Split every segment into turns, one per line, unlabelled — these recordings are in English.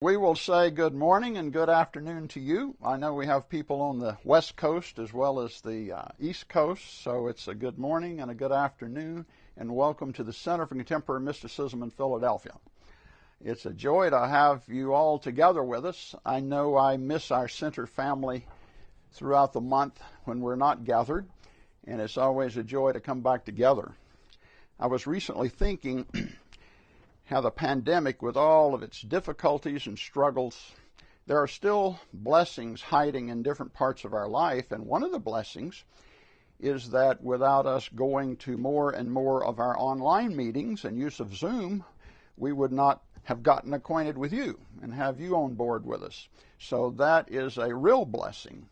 We will say good morning and good afternoon to you. I know we have people on the West Coast as well as the East Coast, so it's a good morning and a good afternoon, and welcome to the Center for Contemporary Mysticism in Philadelphia. It's a joy to have you all together with us. I know I miss our center family throughout the month when we're not gathered, and it's always a joy to come back together. I was recently thinking how the pandemic, with all of its difficulties and struggles, there are still blessings hiding in different parts of our life. And one of the blessings is that without us going to more and more of our online meetings and use of Zoom, we would not have gotten acquainted with you and have you on board with us. So that is a real blessing.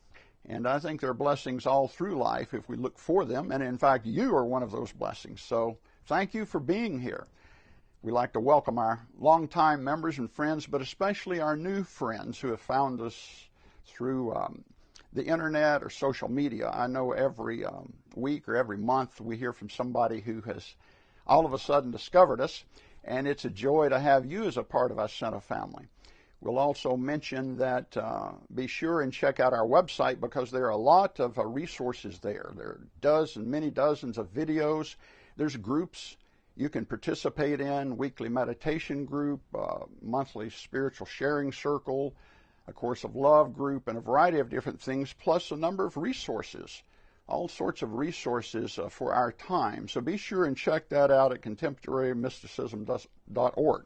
And I think there are blessings all through life if we look for them. And in fact, you are one of those blessings. So thank you for being here. We like to welcome our longtime members and friends, but especially our new friends who have found us through the internet or social media. I know every week or every month we hear from somebody who has all of a sudden discovered us, and it's a joy to have you as a part of our Center family. We'll also mention that be sure and check out our website because there are a lot of resources there. There are many dozens of videos. There's groups you can participate in, weekly meditation group, monthly spiritual sharing circle, a Course of Love group, and a variety of different things, plus a number of resources, all sorts of resources for our time. So be sure and check that out at contemporarymysticism.org,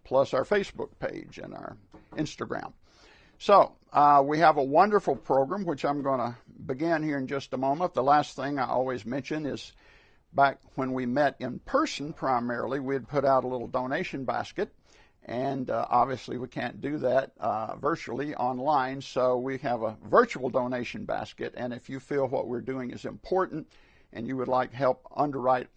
plus our Facebook page and our Instagram. So we have a wonderful program, which I'm going to begin here in just a moment. The last thing I always mention is back when we met in person primarily, we had put out a little donation basket, and obviously we can't do that virtually online, so we have a virtual donation basket, and if you feel what we're doing is important and you would like help underwrite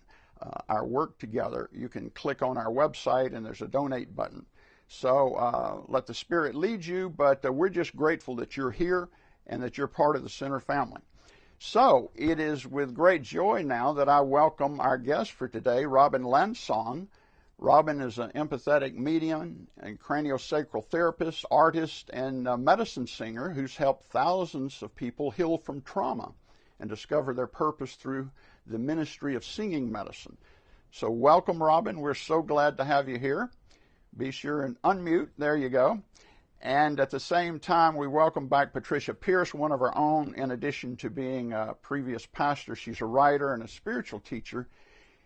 our work together, you can click on our website and there's a donate button. So let the Spirit lead you, but we're just grateful that you're here and that you're part of the Center family. So it is with great joy now that I welcome our guest for today, Robin Landsong. Robin is an empathetic medium and craniosacral therapist, artist, and medicine singer who's helped thousands of people heal from trauma and discover their purpose through the ministry of singing medicine. So welcome, Robin. We're so glad to have you here. Be sure and unmute. There you go. And at the same time, we welcome back Patricia Pierce, one of our own. In addition to being a previous pastor, she's a writer and a spiritual teacher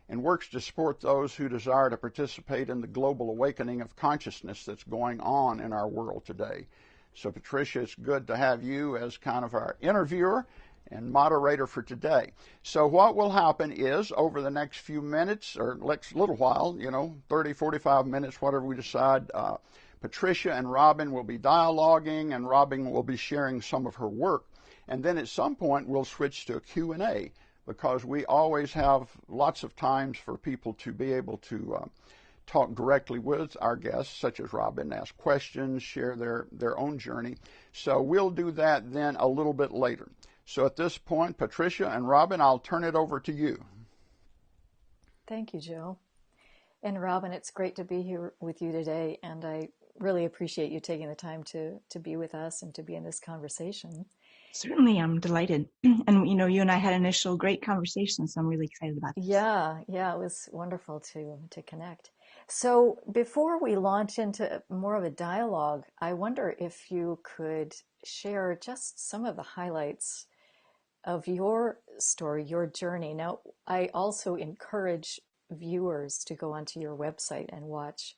and works to support those who desire to participate in the global awakening of consciousness that's going on in our world today. So, Patricia, it's good to have you as kind of our interviewer and moderator for today. So what will happen is over the next few minutes, or next little while, 30, 45 minutes, whatever we decide, Patricia and Robin will be dialoguing, and Robin will be sharing some of her work. And then at some point, we'll switch to a Q&A because we always have lots of times for people to be able to talk directly with our guests, such as Robin, ask questions, share their own journey. So we'll do that then a little bit later. So at this point, Patricia and Robin, I'll turn it over to you.
Thank you, Joe. And Robin, it's great to be here with you today, and I really appreciate you taking the time to be with us and to be in this conversation.
Certainly, I'm delighted. And, you and I had an initial great conversation, so I'm really excited about this.
Yeah, it was wonderful to connect. So before we launch into more of a dialogue, I wonder if you could share just some of the highlights of your story, your journey. Now, I also encourage viewers to go onto your website and watch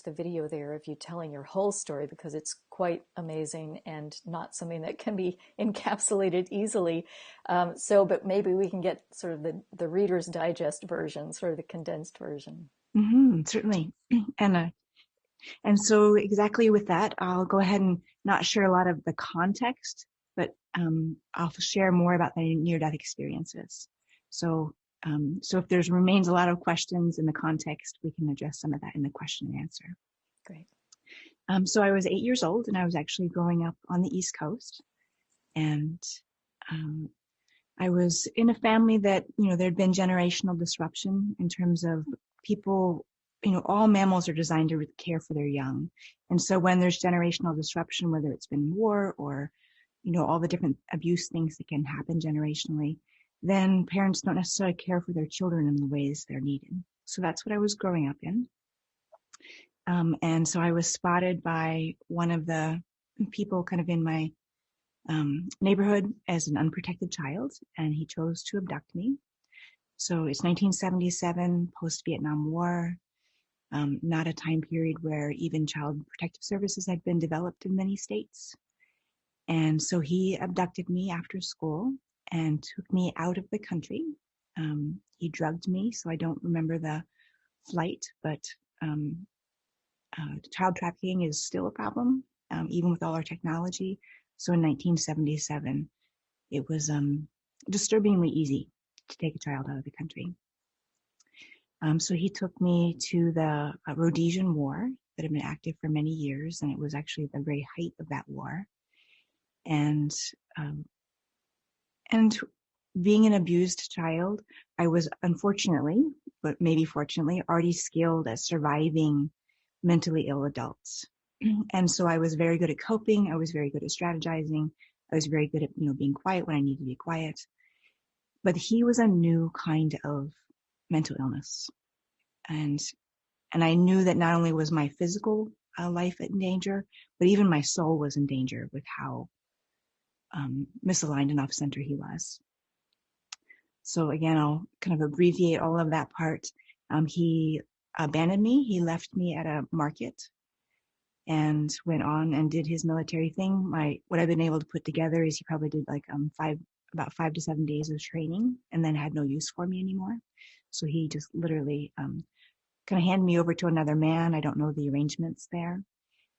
the video there of you telling your whole story, because it's quite amazing and not something that can be encapsulated easily. But maybe we can get sort of the Reader's Digest version, sort of the condensed version.
Mm-hmm, certainly. And so exactly with that, I'll go ahead and not share a lot of the context, but I'll share more about the near-death experiences. So if there remains a lot of questions in the context, we can address some of that in the question and answer.
Great.
So I was 8 years old, and I was actually growing up on the East Coast. And I was in a family that, there'd been generational disruption in terms of people all mammals are designed to care for their young. And so when there's generational disruption, whether it's been war or, all the different abuse things that can happen generationally, then parents don't necessarily care for their children in the ways they're needed. So that's what I was growing up in. And so I was spotted by one of the people kind of in my neighborhood as an unprotected child, and he chose to abduct me. So it's 1977, post-Vietnam War, not a time period where even child protective services had been developed in many states. And so he abducted me after school and took me out of the country. He drugged me, so I don't remember the flight, but child trafficking is still a problem, even with all our technology. So in 1977, it was disturbingly easy to take a child out of the country. So he took me to the Rhodesian War that had been active for many years, and it was actually the very height of that war. And being an abused child, I was unfortunately, but maybe fortunately, already skilled at surviving mentally ill adults. And so I was very good at coping. I was very good at strategizing. I was very good at, being quiet when I needed to be quiet. But he was a new kind of mental illness. And I knew that not only was my physical life in danger, but even my soul was in danger with how misaligned and off-center he was. So again, I'll kind of abbreviate all of that part. He abandoned me. He left me at a market and went on and did his military thing. What I've been able to put together is he probably did like about 5 to 7 days of training and then had no use for me anymore. So he just literally kind of handed me over to another man. I don't know the arrangements there,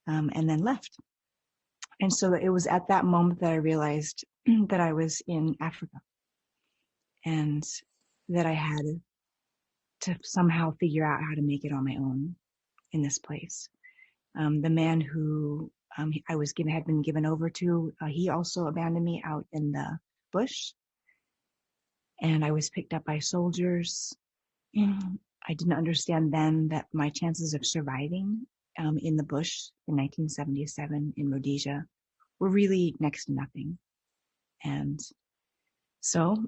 and then left. And so it was at that moment that I realized that I was in Africa and that I had to somehow figure out how to make it on my own in this place. The man who I had been given over to, he also abandoned me out in the bush, and I was picked up by soldiers. I didn't understand then that my chances of surviving in the bush in 1977 in Rhodesia were really next to nothing. And so,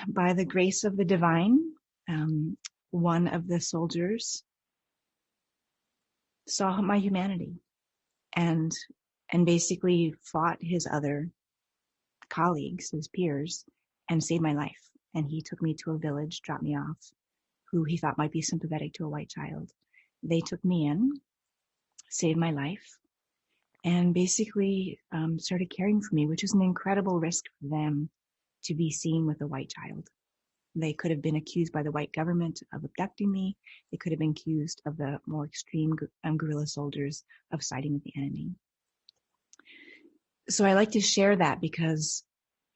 by the grace of the divine, one of the soldiers saw my humanity and basically fought his other colleagues, his peers, and saved my life. And he took me to a village, dropped me off, who he thought might be sympathetic to a white child. They took me in, saved my life, and basically started caring for me, which was an incredible risk for them to be seen with a white child. They could have been accused by the white government of abducting me. They could have been accused of the more extreme guerrilla soldiers of siding with the enemy. So I like to share that because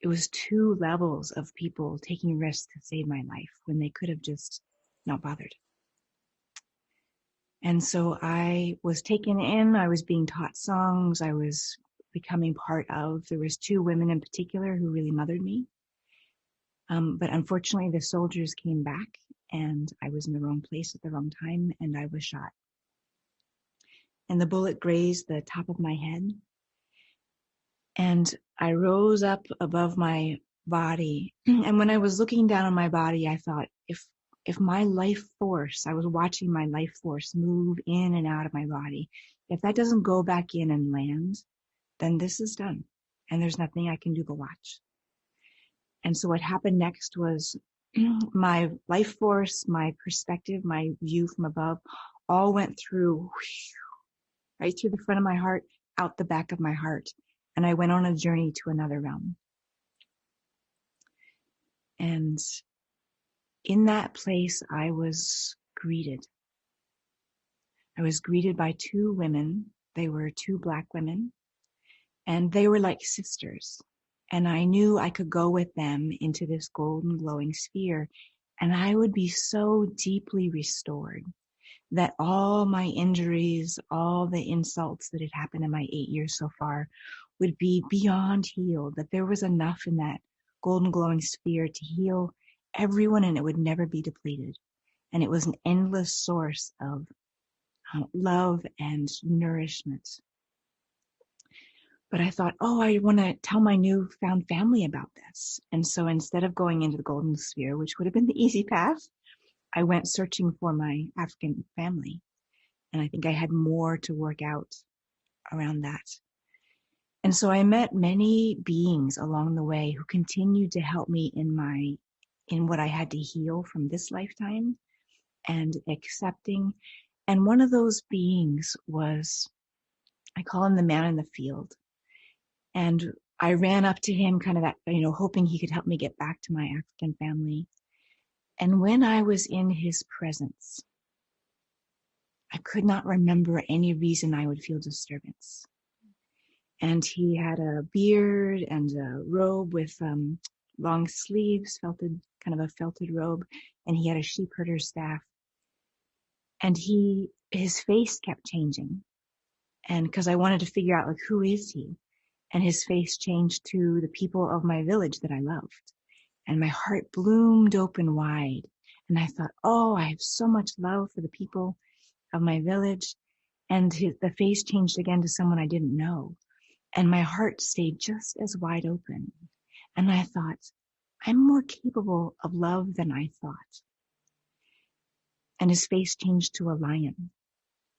it was 2 levels of people taking risks to save my life when they could have just not bothered. And so I was taken in, I was being taught songs, I was becoming part of, there was 2 women in particular who really mothered me. But unfortunately, the soldiers came back and I was in the wrong place at the wrong time and I was shot. And the bullet grazed the top of my head. And I rose up above my body. And when I was looking down on my body, I thought, if my life force, I was watching my life force move in and out of my body, if that doesn't go back in and land, then this is done. And there's nothing I can do but watch. And so what happened next was my life force, my perspective, my view from above, all went through, right through the front of my heart, out the back of my heart. And I went on a journey to another realm. And in that place, I was greeted. I was greeted by 2 women. They were 2 Black women, and they were like sisters. And I knew I could go with them into this golden glowing sphere, and I would be so deeply restored that all my injuries, all the insults that had happened in my 8 years so far would be beyond healed, that there was enough in that golden glowing sphere to heal everyone and it would never be depleted. And it was an endless source of love and nourishment. But I thought, oh, I want to tell my newfound family about this. And so instead of going into the golden sphere, which would have been the easy path, I went searching for my African family. And I think I had more to work out around that. And so I met many beings along the way who continued to help me in what I had to heal from this lifetime and accepting. And one of those beings was, I call him the man in the field. And I ran up to him kind of that, hoping he could help me get back to my African family. And when I was in his presence, I could not remember any reason I would feel disturbance. And he had a beard and a robe with long sleeves, kind of a felted robe, and he had a sheep herder's staff. And his face kept changing. And because I wanted to figure out, like, who is he? And his face changed to the people of my village that I loved. And my heart bloomed open wide. And I thought, oh, I have so much love for the people of my village. And the face changed again to someone I didn't know. And my heart stayed just as wide open. And I thought, I'm more capable of love than I thought. And his face changed to a lion.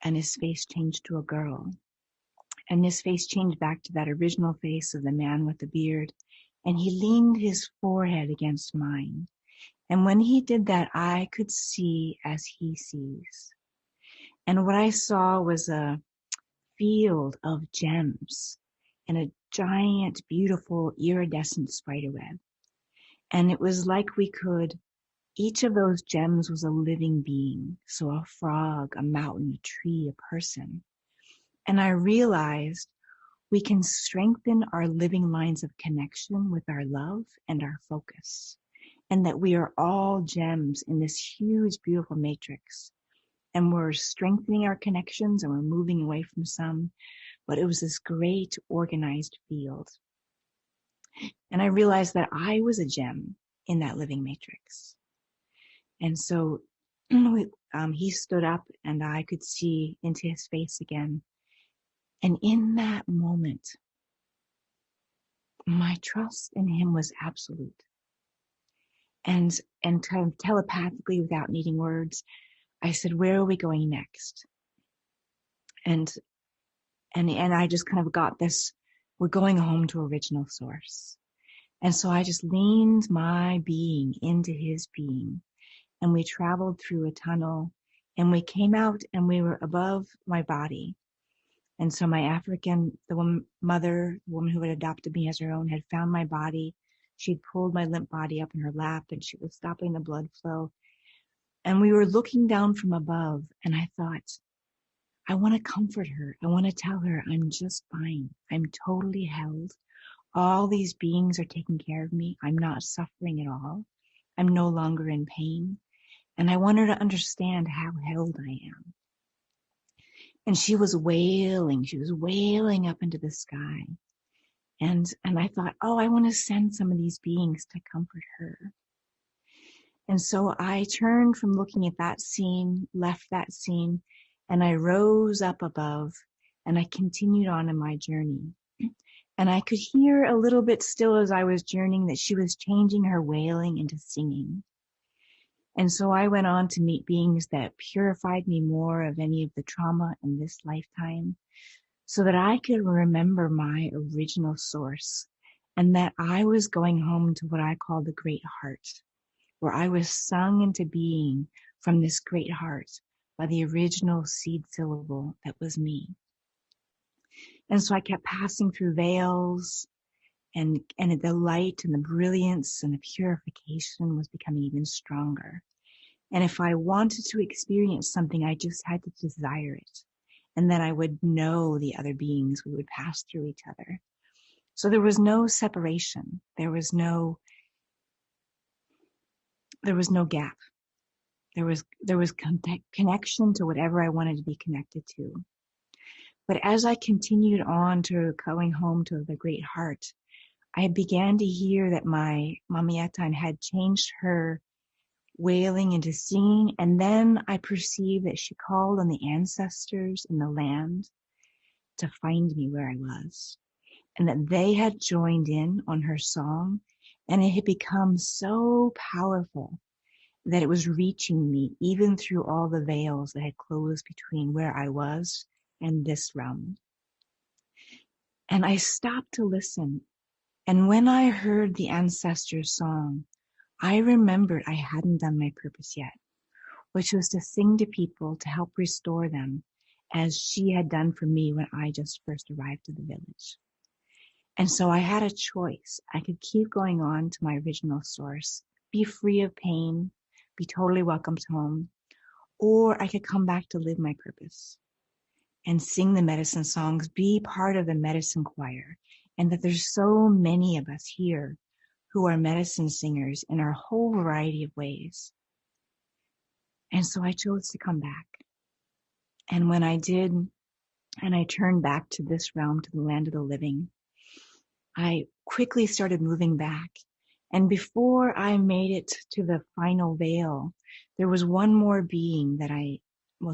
And his face changed to a girl. And his face changed back to that original face of the man with the beard. And he leaned his forehead against mine. And when he did that, I could see as he sees. And what I saw was a field of gems and a giant, beautiful, iridescent spiderweb. And it was like each of those gems was a living being. So a frog, a mountain, a tree, a person. And I realized we can strengthen our living lines of connection with our love and our focus. And that we are all gems in this huge, beautiful matrix. And we're strengthening our connections and we're moving away from some. But it was this great organized field. And I realized that I was a gem in that living matrix. And so he stood up and I could see into his face again. And in that moment, my trust in him was absolute. And kind of telepathically, without needing words, I said, where are we going next? And I just kind of got this, we're going home to original source. And so I just leaned my being into his being. And we traveled through a tunnel and we came out and we were above my body. And so my African, the woman who had adopted me as her own, had found my body. She'd pulled my limp body up in her lap and she was stopping the blood flow. And we were looking down from above and I thought, I want to comfort her. I want to tell her I'm just fine. I'm totally held. All these beings are taking care of me. I'm not suffering at all. I'm no longer in pain. And I want her to understand how held I am. And she was wailing. She was wailing up into the sky. And I thought, oh, I want to send some of these beings to comfort her. And so I turned from looking at that scene, left that scene, and I rose up above and I continued on in my journey. And I could hear a little bit still as I was journeying that she was changing her wailing into singing. And so I went on to meet beings that purified me more of any of the trauma in this lifetime so that I could remember my original source and that I was going home to what I call the great heart, where I was sung into being from this great heart by the original seed syllable that was me. And so I kept passing through veils and the light and the brilliance and the purification was becoming even stronger. And if I wanted to experience something, I just had to desire it. And then I would know the other beings. We would pass through each other. So there was no separation. There was no gap. There was connection to whatever I wanted to be connected to. But as I continued on to going home to the Great Heart, I began to hear that my Mama Yetan had changed her wailing and to singing. And then I perceived that she called on the ancestors in the land to find me where I was, and that they had joined in on her song, and it had become so powerful that it was reaching me even through all the veils that had closed between where I was and this realm. And I stopped to listen. And when I heard the ancestors' song, I remembered I hadn't done my purpose yet, which was to sing to people to help restore them, as she had done for me when I just first arrived to the village. And so I had a choice. I could keep going on to my original source, be free of pain, be totally welcomed home, or I could come back to live my purpose and sing the medicine songs, be part of the medicine choir, and that there's so many of us here who are medicine singers in our whole variety of ways. And so I chose to come back. And when I did, and I turned back to this realm, to the land of the living, I quickly started moving back. And before I made it to the final veil, there was one more being that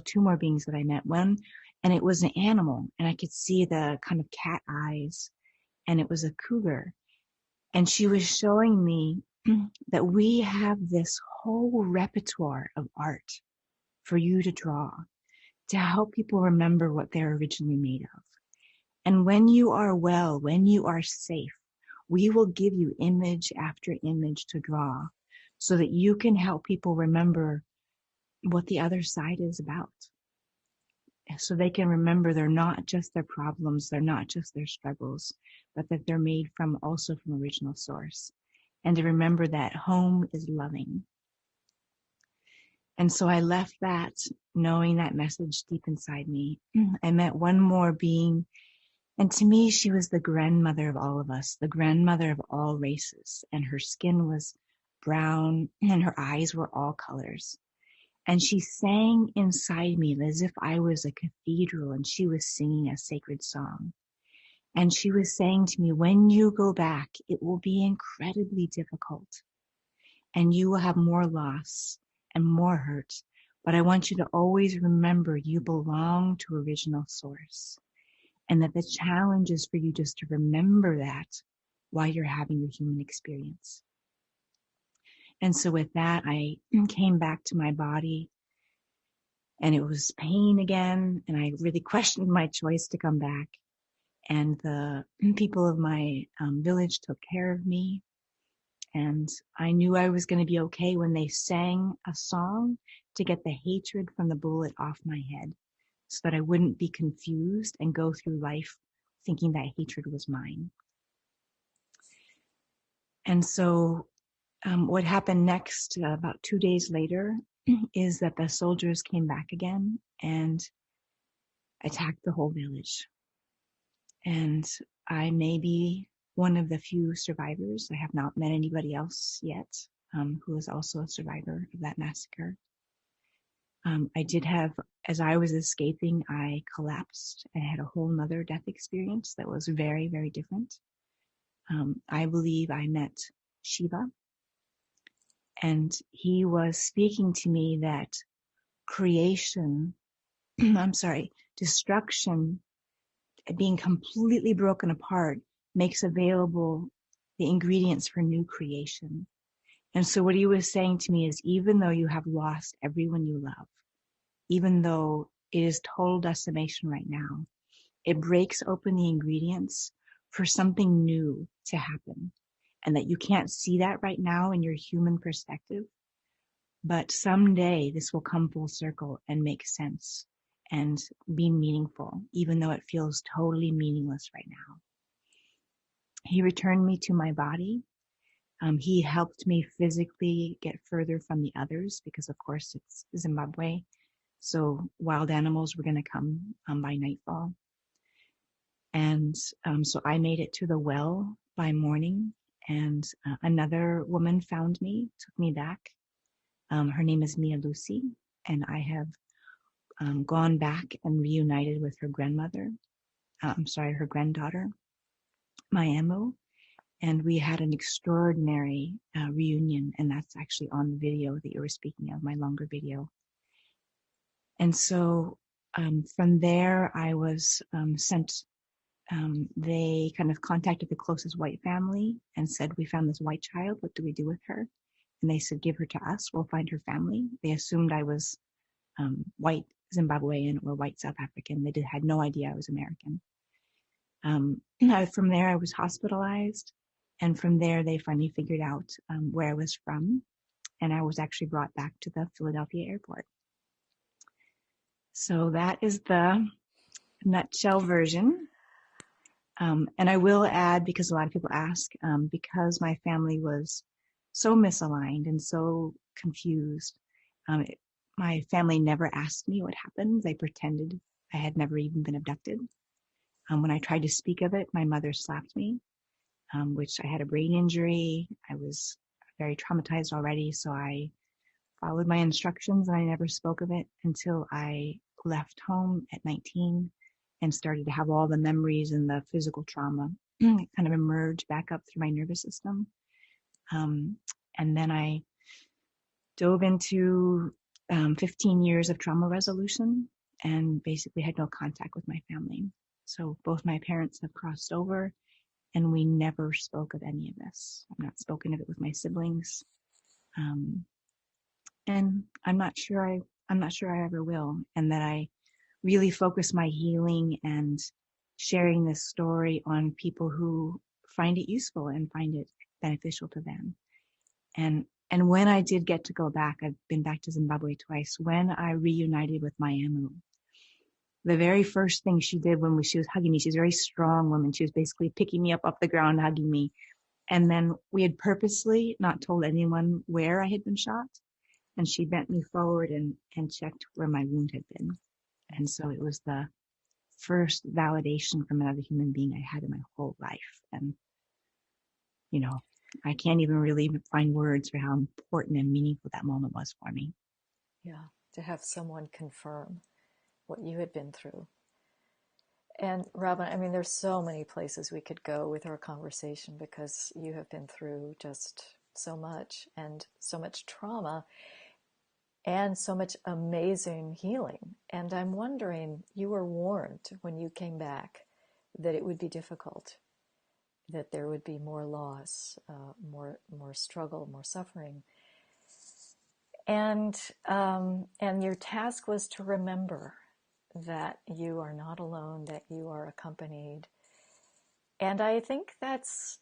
two more beings that I met. One, and it was an animal, and I could see the kind of cat eyes, and it was a cougar. And she was showing me that we have this whole repertoire of art for you to draw, to help people remember what they're originally made of. And when you are well, when you are safe, we will give you image after image to draw so that you can help people remember what the other side is about. So they can remember they're not just their problems, they're not just their struggles, but that they're made from original source. And to remember that home is loving. And so I left that knowing that message deep inside me. I met one more being, and to me, she was the grandmother of all of us, the grandmother of all races. And her skin was brown and her eyes were all colors. And she sang inside me as if I was a cathedral and she was singing a sacred song. And she was saying to me, when you go back, it will be incredibly difficult and you will have more loss and more hurt. But I want you to always remember you belong to original source. And that the challenge is for you just to remember that while you're having your human experience. And so with that, I came back to my body, and it was pain again. And I really questioned my choice to come back. And the people of my village took care of me. And I knew I was going to be okay when they sang a song to get the hatred from the bullet off my head, so that I wouldn't be confused and go through life thinking that hatred was mine. And so what happened next, about 2 days later, is that the soldiers came back again and attacked the whole village. And I may be one of the few survivors. I have not met anybody else yet who is also a survivor of that massacre. I did have, as I was escaping, I collapsed and had a whole nother death experience that was very, very different. I believe I met Shiva, and he was speaking to me that destruction, being completely broken apart, makes available the ingredients for new creation. And so what he was saying to me is, even though you have lost everyone you love, even though it is total decimation right now, it breaks open the ingredients for something new to happen. And that you can't see that right now in your human perspective, but someday this will come full circle and make sense and be meaningful, even though it feels totally meaningless right now. He returned me to my body. He helped me physically get further from the others because, of course, it's Zimbabwe. So wild animals were going to come by nightfall. And so I made it to the well by morning, and another woman found me, took me back. Her name is Mia Lucy, and I have gone back and reunited with her granddaughter, Mayamo. And we had an extraordinary reunion, and that's actually on the video that you were speaking of, my longer video. And so from there, I was sent. They kind of contacted the closest white family and said, "We found this white child. What do we do with her?" And they said, "Give her to us. We'll find her family." They assumed I was white Zimbabwean or white South African. They had no idea I was American. From there, I was hospitalized. And from there, they finally figured out where I was from. And I was actually brought back to the Philadelphia airport. So that is the nutshell version. And I will add, because a lot of people ask, because my family was so misaligned and so confused, my family never asked me what happened. They pretended I had never even been abducted. When I tried to speak of it, my mother slapped me, which I had a brain injury. I was very traumatized already, so I followed my instructions and I never spoke of it until I left home at 19 and started to have all the memories and the physical trauma kind of emerge back up through my nervous system. And then I dove into 15 years of trauma resolution and basically had no contact with my family. So both my parents have crossed over and we never spoke of any of this. I've not spoken of it with my siblings. And I'm not sure I ever will. And that I really focus my healing and sharing this story on people who find it useful and find it beneficial to them. And when I did get to go back, I've been back to Zimbabwe twice. When I reunited with my Amu, the very first thing she did when she was hugging me, she's a very strong woman. She was basically picking me up off the ground, hugging me. And then we had purposely not told anyone where I had been shot. And she bent me forward and checked where my wound had been. And so it was the first validation from another human being I had in my whole life. And, you know, I can't even really find words for how important and meaningful that moment was for me.
Yeah, to have someone confirm what you had been through. And Robin, I mean, there's so many places we could go with our conversation because you have been through just so much and so much trauma and so much amazing healing. And I'm wondering, you were warned when you came back that it would be difficult, that there would be more loss, more struggle, more suffering. And your task was to remember that you are not alone, that you are accompanied. And I think that's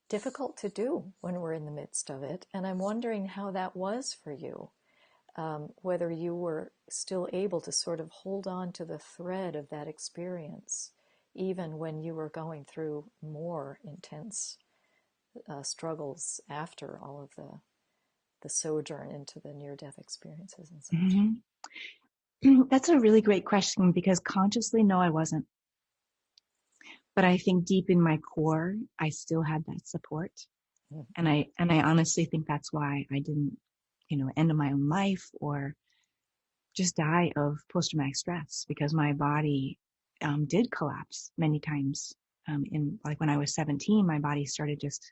difficult to do when we're in the midst of it. And I'm wondering how that was for you, whether you were still able to sort of hold on to the thread of that experience, even when you were going through more intense struggles after all of the sojourn into the near-death experiences and such.
Mm-hmm. That's a really great question because consciously, no, I wasn't. But I think deep in my core, I still had that support. Mm-hmm. And I honestly think that's why I didn't, end my own life or just die of post-traumatic stress, because my body did collapse many times. Like when I was 17, my body started just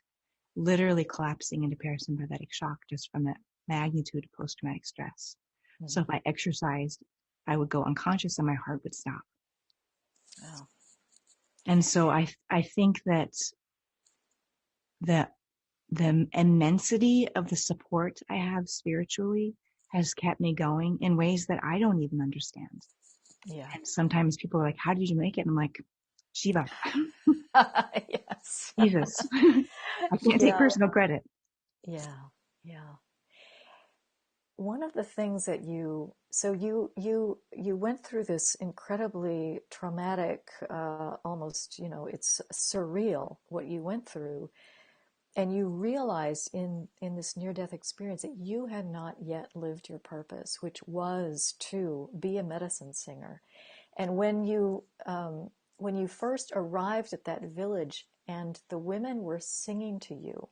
literally collapsing into parasympathetic shock just from the magnitude of post-traumatic stress. Mm-hmm. So if I exercised, I would go unconscious and my heart would stop.
Wow.
And so I think that the immensity of the support I have spiritually has kept me going in ways that I don't even understand.
Yeah.
And sometimes people are like, "How did you make it?" And I'm like, Shiva.
Yes.
Jesus. I can't take personal credit.
Yeah. Yeah. One of the things that you went through this incredibly traumatic, almost, it's surreal what you went through. And you realized in this near-death experience that you had not yet lived your purpose, which was to be a medicine singer. And when you first arrived at that village and the women were singing to you,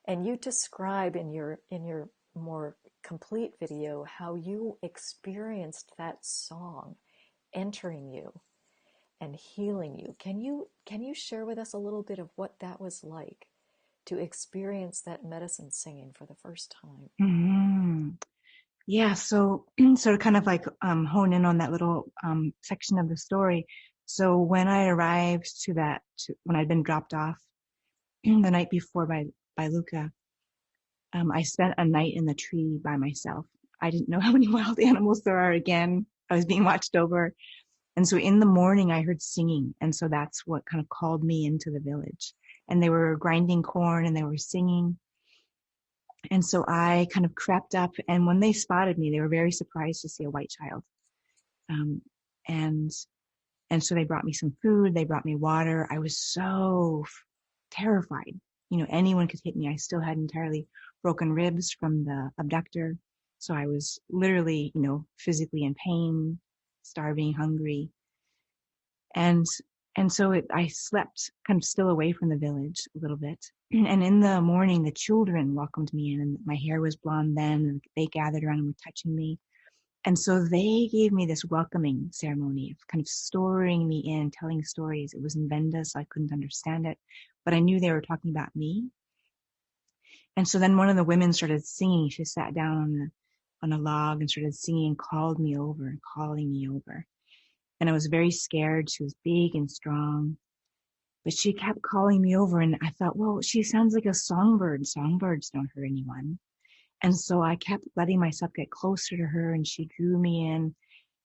and you describe in your more complete video how you experienced that song entering you, and healing you. Can you share with us a little bit of what that was like to experience that medicine singing for the first time?
Mm-hmm. Yeah, so to kind of like hone in on that little section of the story. So when I arrived when I'd been dropped off the night before by Luca, I spent a night in the tree by myself. I didn't know how many wild animals there are. Again, I was being watched over, and so in the morning I heard singing, and so that's what kind of called me into the village. And they were grinding corn and they were singing. And so I kind of crept up, and when they spotted me, they were very surprised to see a white child. Um, and and so they brought me some food, they brought me water. I was so terrified. Anyone could hit me. I still had entirely broken ribs from the abductor. So I was literally, physically in pain, starving, hungry. And I slept kind of still away from the village a little bit. And in the morning, the children welcomed me in, and my hair was blonde then, and they gathered around and were touching me. And so they gave me this welcoming ceremony of kind of storing me in, telling stories. It was in Venda, so I couldn't understand it, but I knew they were talking about me. And so then one of the women started singing. She sat down on a log and started singing, called me over and calling me over. And I was very scared. She was big and strong, but she kept calling me over. And I thought, well, she sounds like a songbird. Songbirds don't hurt anyone. And so I kept letting myself get closer to her, and she drew me in,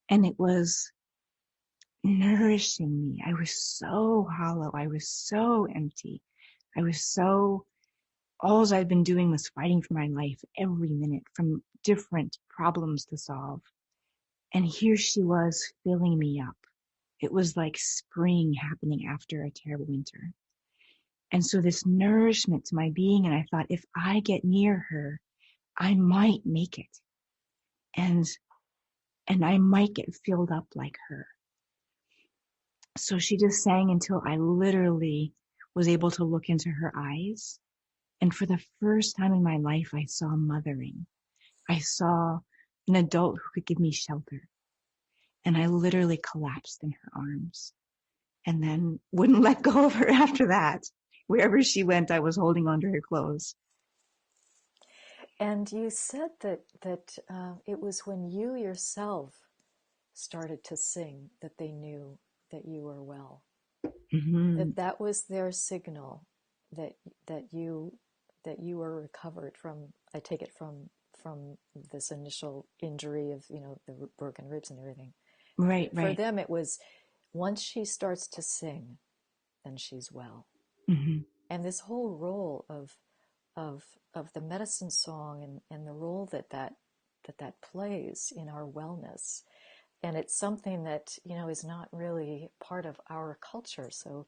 and it was nourishing me. I was so hollow. I was so empty. I was so, all I'd been doing was fighting for my life every minute from different problems to solve. And here she was filling me up. It was like spring happening after a terrible winter. And so this nourishment to my being, and I thought, if I get near her, I might make it. And I might get filled up like her. So she just sang until I literally was able to look into her eyes. And for the first time in my life, I saw mothering. I saw an adult who could give me shelter. And I literally collapsed in her arms and then wouldn't let go of her after that. Wherever she went, I was holding onto her clothes.
And you said that it was when you yourself started to sing that they knew that you were well.
Mm-hmm.
That was their signal that that you were recovered from. I take it from this initial injury of the broken ribs and everything.
Right,
For
right.
them, it was once she starts to sing, then she's well.
Mm-hmm.
And this whole role of the medicine song and the role that plays in our wellness, and it's something that is not really part of our culture. So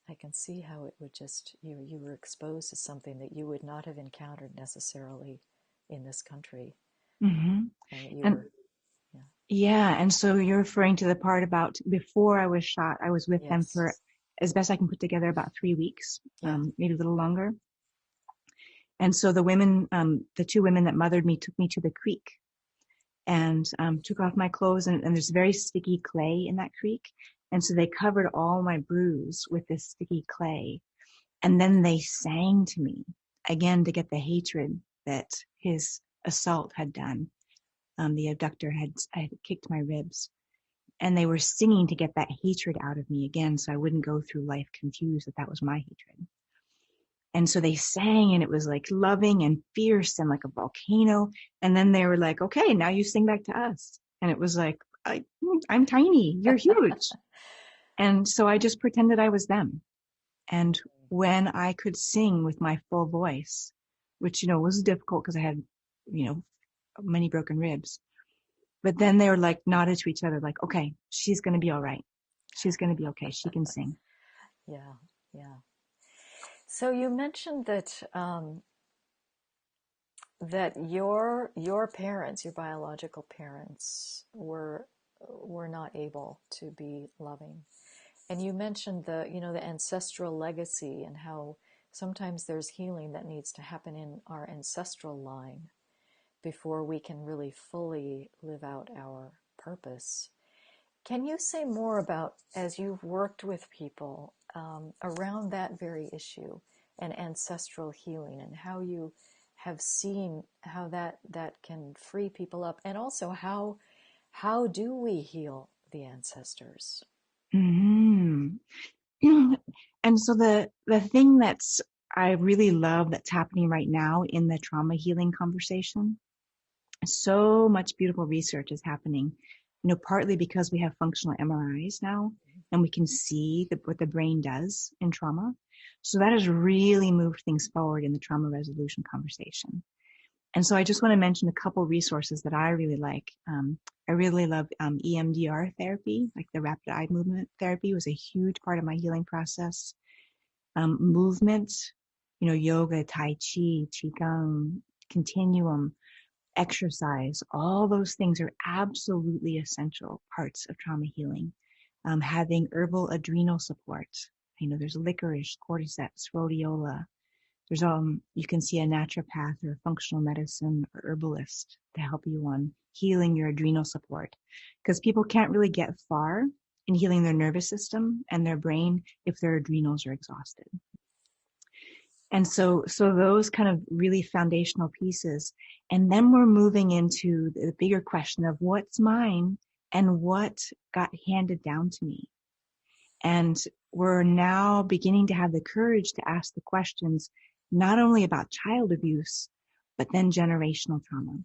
I can see how it would just you were exposed to something that you would not have encountered necessarily in this country,
Mm-hmm.
and that you
And
were
yeah, and so you're referring to the part about before I was shot, I was with them
yes,
for, as best I can put together, about 3 weeks,
yeah,
maybe a little longer. And so the two women that mothered me took me to the creek and took off my clothes, and there's very sticky clay in that creek. And so they covered all my bruise with this sticky clay. And then they sang to me again to get the hatred that his assault had done. The abductor had kicked my ribs. And they were singing to get that hatred out of me again, so I wouldn't go through life confused that was my hatred. And so they sang, and it was like loving and fierce and like a volcano. And then they were like, okay, now you sing back to us. And it was like, I'm tiny, you're huge. And so I just pretended I was them. And when I could sing with my full voice, which, was difficult because I had, many broken ribs. But then they were like nodded to each other, like, okay, she's going to be all right. She's going to be okay. She can sing.
yeah, yeah. So you mentioned that your parents, your biological parents, were not able to be loving, and you mentioned the ancestral legacy and how sometimes there's healing that needs to happen in our ancestral line before we can really fully live out our purpose. Can you say more about, as you've worked with people around that very issue and ancestral healing, and how you have seen how that can free people up, and also how do we heal the ancestors?
Mm-hmm. And so the thing that's I really love that's happening right now in the trauma healing conversation, so much beautiful research is happening, partly because we have functional MRIs now and we can see what the brain does in trauma. So that has really moved things forward in the trauma resolution conversation. And so I just want to mention a couple resources that I really like. I really love EMDR therapy, like the rapid eye movement therapy was a huge part of my healing process. Movement, yoga, tai chi, qigong, continuum, exercise, all those things are absolutely essential parts of trauma healing. Having herbal adrenal support. There's licorice, cordyceps, rhodiola. There's you can see a naturopath or a functional medicine or herbalist to help you on healing your adrenal support, because people can't really get far in healing their nervous system and their brain if their adrenals are exhausted. And so those kind of really foundational pieces. And then we're moving into the bigger question of what's mine and what got handed down to me. And we're now beginning to have the courage to ask the questions, not only about child abuse, but then generational trauma.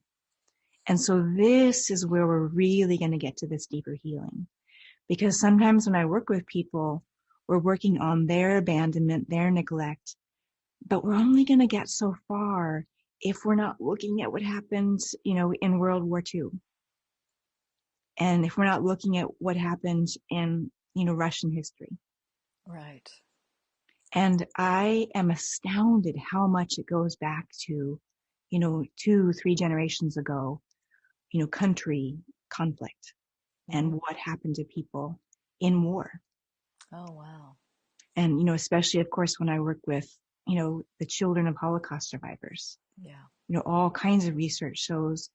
And so this is where we're really going to get to this deeper healing. Because sometimes when I work with people, we're working on their abandonment, their neglect, but we're only going to get so far if we're not looking at what happened, in World War II. And if we're not looking at what happened in, Russian history.
Right.
And I am astounded how much it goes back to, 2-3 generations ago, country conflict and what happened to people in war.
Oh, wow.
And, especially, of course, when I work with, the children of Holocaust survivors.
Yeah.
All kinds of research shows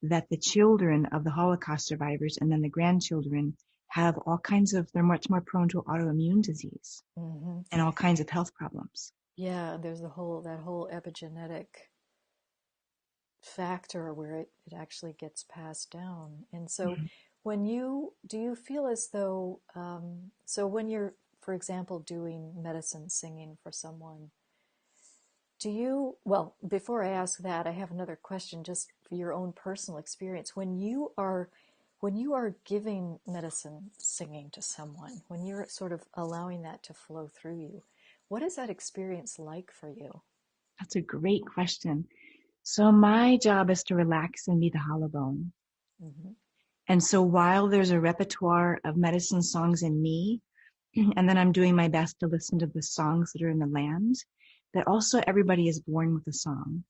that the children of the Holocaust survivors and then the grandchildren have all kinds of, they're much more prone to autoimmune disease and all kinds of health problems.
Yeah, there's that whole epigenetic factor where it actually gets passed down. And so do you feel as though, so when you're, for example, doing medicine singing for someone, well, before I ask that, I have another question just for your own personal experience. When you are giving medicine singing to someone, when you're sort of allowing that to flow through you, what is that experience like for you?
That's a great question. So my job is to relax and be the hollow bone.
Mm-hmm.
And so while there's a repertoire of medicine songs in me, and then I'm doing my best to listen to the songs that are in the land, that also everybody is born with a song.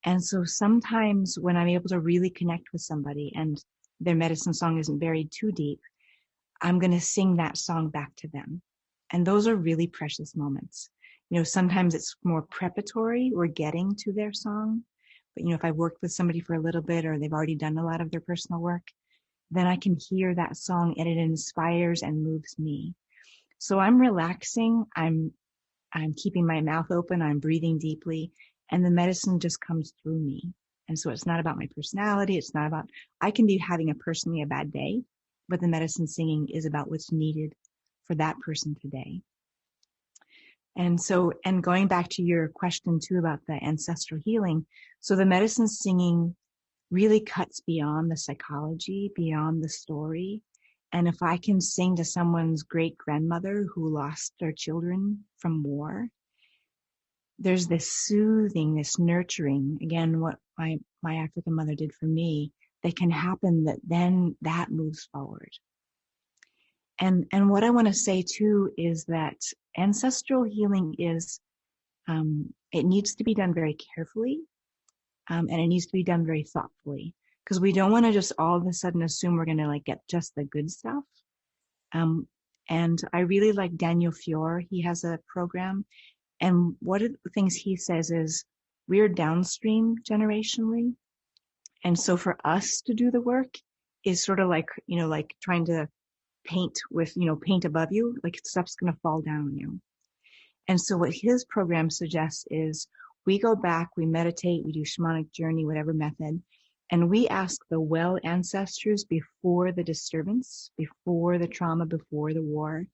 And so sometimes when I'm able to really connect with somebody and their medicine song isn't buried too deep, I'm going to sing that song back to them. And those are really precious moments. Sometimes it's more preparatory or getting to their song. But, if I worked with somebody for a little bit or they've already done a lot of their personal work, then I can hear that song and it inspires and moves me. So I'm relaxing. I'm keeping my mouth open. I'm breathing deeply, and the medicine just comes through me. And so it's not about my personality. It's not about, I can be having a bad day, but the medicine singing is about what's needed for that person today. And so, and going back to your question too about the ancestral healing. So the medicine singing really cuts beyond the psychology, beyond the story. And if I can sing to someone's great grandmother who lost their children from war, there's this soothing, this nurturing, again, what my African mother did for me, that can happen, that then that moves forward. And what I want to say too is that ancestral healing is, it needs to be done very carefully, and it needs to be done very thoughtfully, because we don't want to just all of a sudden assume we're going to get just the good stuff. And I really like Daniel Fior. He has a program, and one of the things he says is we're downstream generationally, and so for us to do the work is sort of like like trying to paint with, paint above you, like stuff's going to fall down on you. And so what his program suggests is we go back, we meditate, we do shamanic journey, whatever method, and we ask the well ancestors before the disturbance, before the trauma, before the war,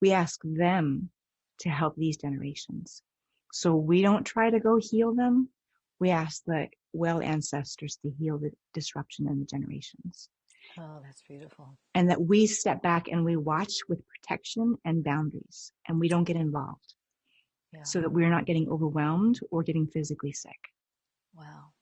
we ask them to help these generations. So we don't try to go heal them. We ask the well ancestors to heal the disruption in the generations.
Oh, that's beautiful.
And that we step back and we watch with protection and boundaries, and we don't get involved.
Yeah.
So that we're not getting overwhelmed or getting physically sick.
Wow.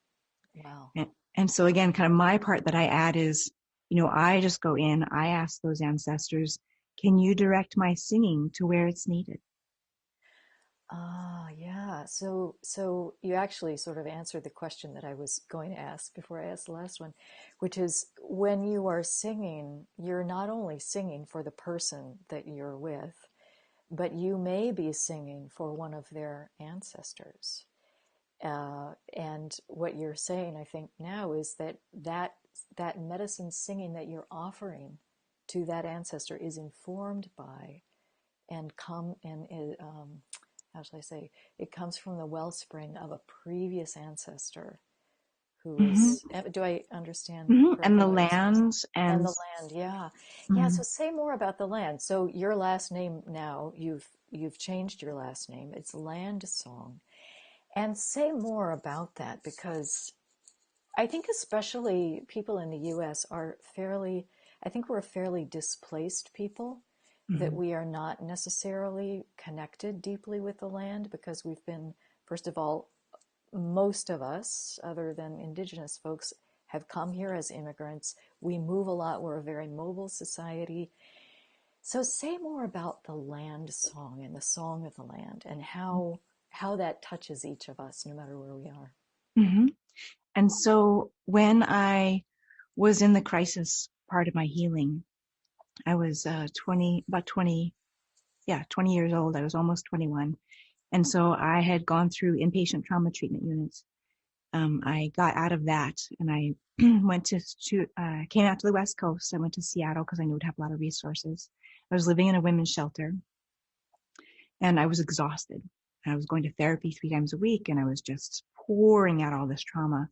Wow.
And so again, kind of my part that I add is, I just go in, I ask those ancestors, can you direct my singing to where it's needed?
Ah, yeah. So you actually sort of answered the question that I was going to ask before I asked the last one, which is when you are singing, you're not only singing for the person that you're with, but you may be singing for one of their ancestors. And what you're saying, I think now, is that medicine singing that you're offering to that ancestor is informed by and how shall I say, it comes from the wellspring of a previous ancestor who is, do I understand correctly?
And the lands
and the land, yeah. Yeah, so say more about the land. So your last name now, you've changed your last name. It's Landsong. And say more about that, because I think especially people in the US are I think we're a fairly displaced people, that we are not necessarily connected deeply with the land because we've been, first of all, most of us, other than indigenous folks, have come here as immigrants. We move a lot. We're a very mobile society. So say more about the land song and the song of the land and how that touches each of us, no matter where we are.
Mm-hmm. And so when I was in the crisis part of my healing, I was 20 years old. I was almost 21. And so I had gone through inpatient trauma treatment units. I got out of that and I came out to the West Coast. I went to Seattle because I knew it would have a lot of resources. I was living in a women's shelter and I was exhausted. I was going to therapy 3 times a week and I was just pouring out all this trauma.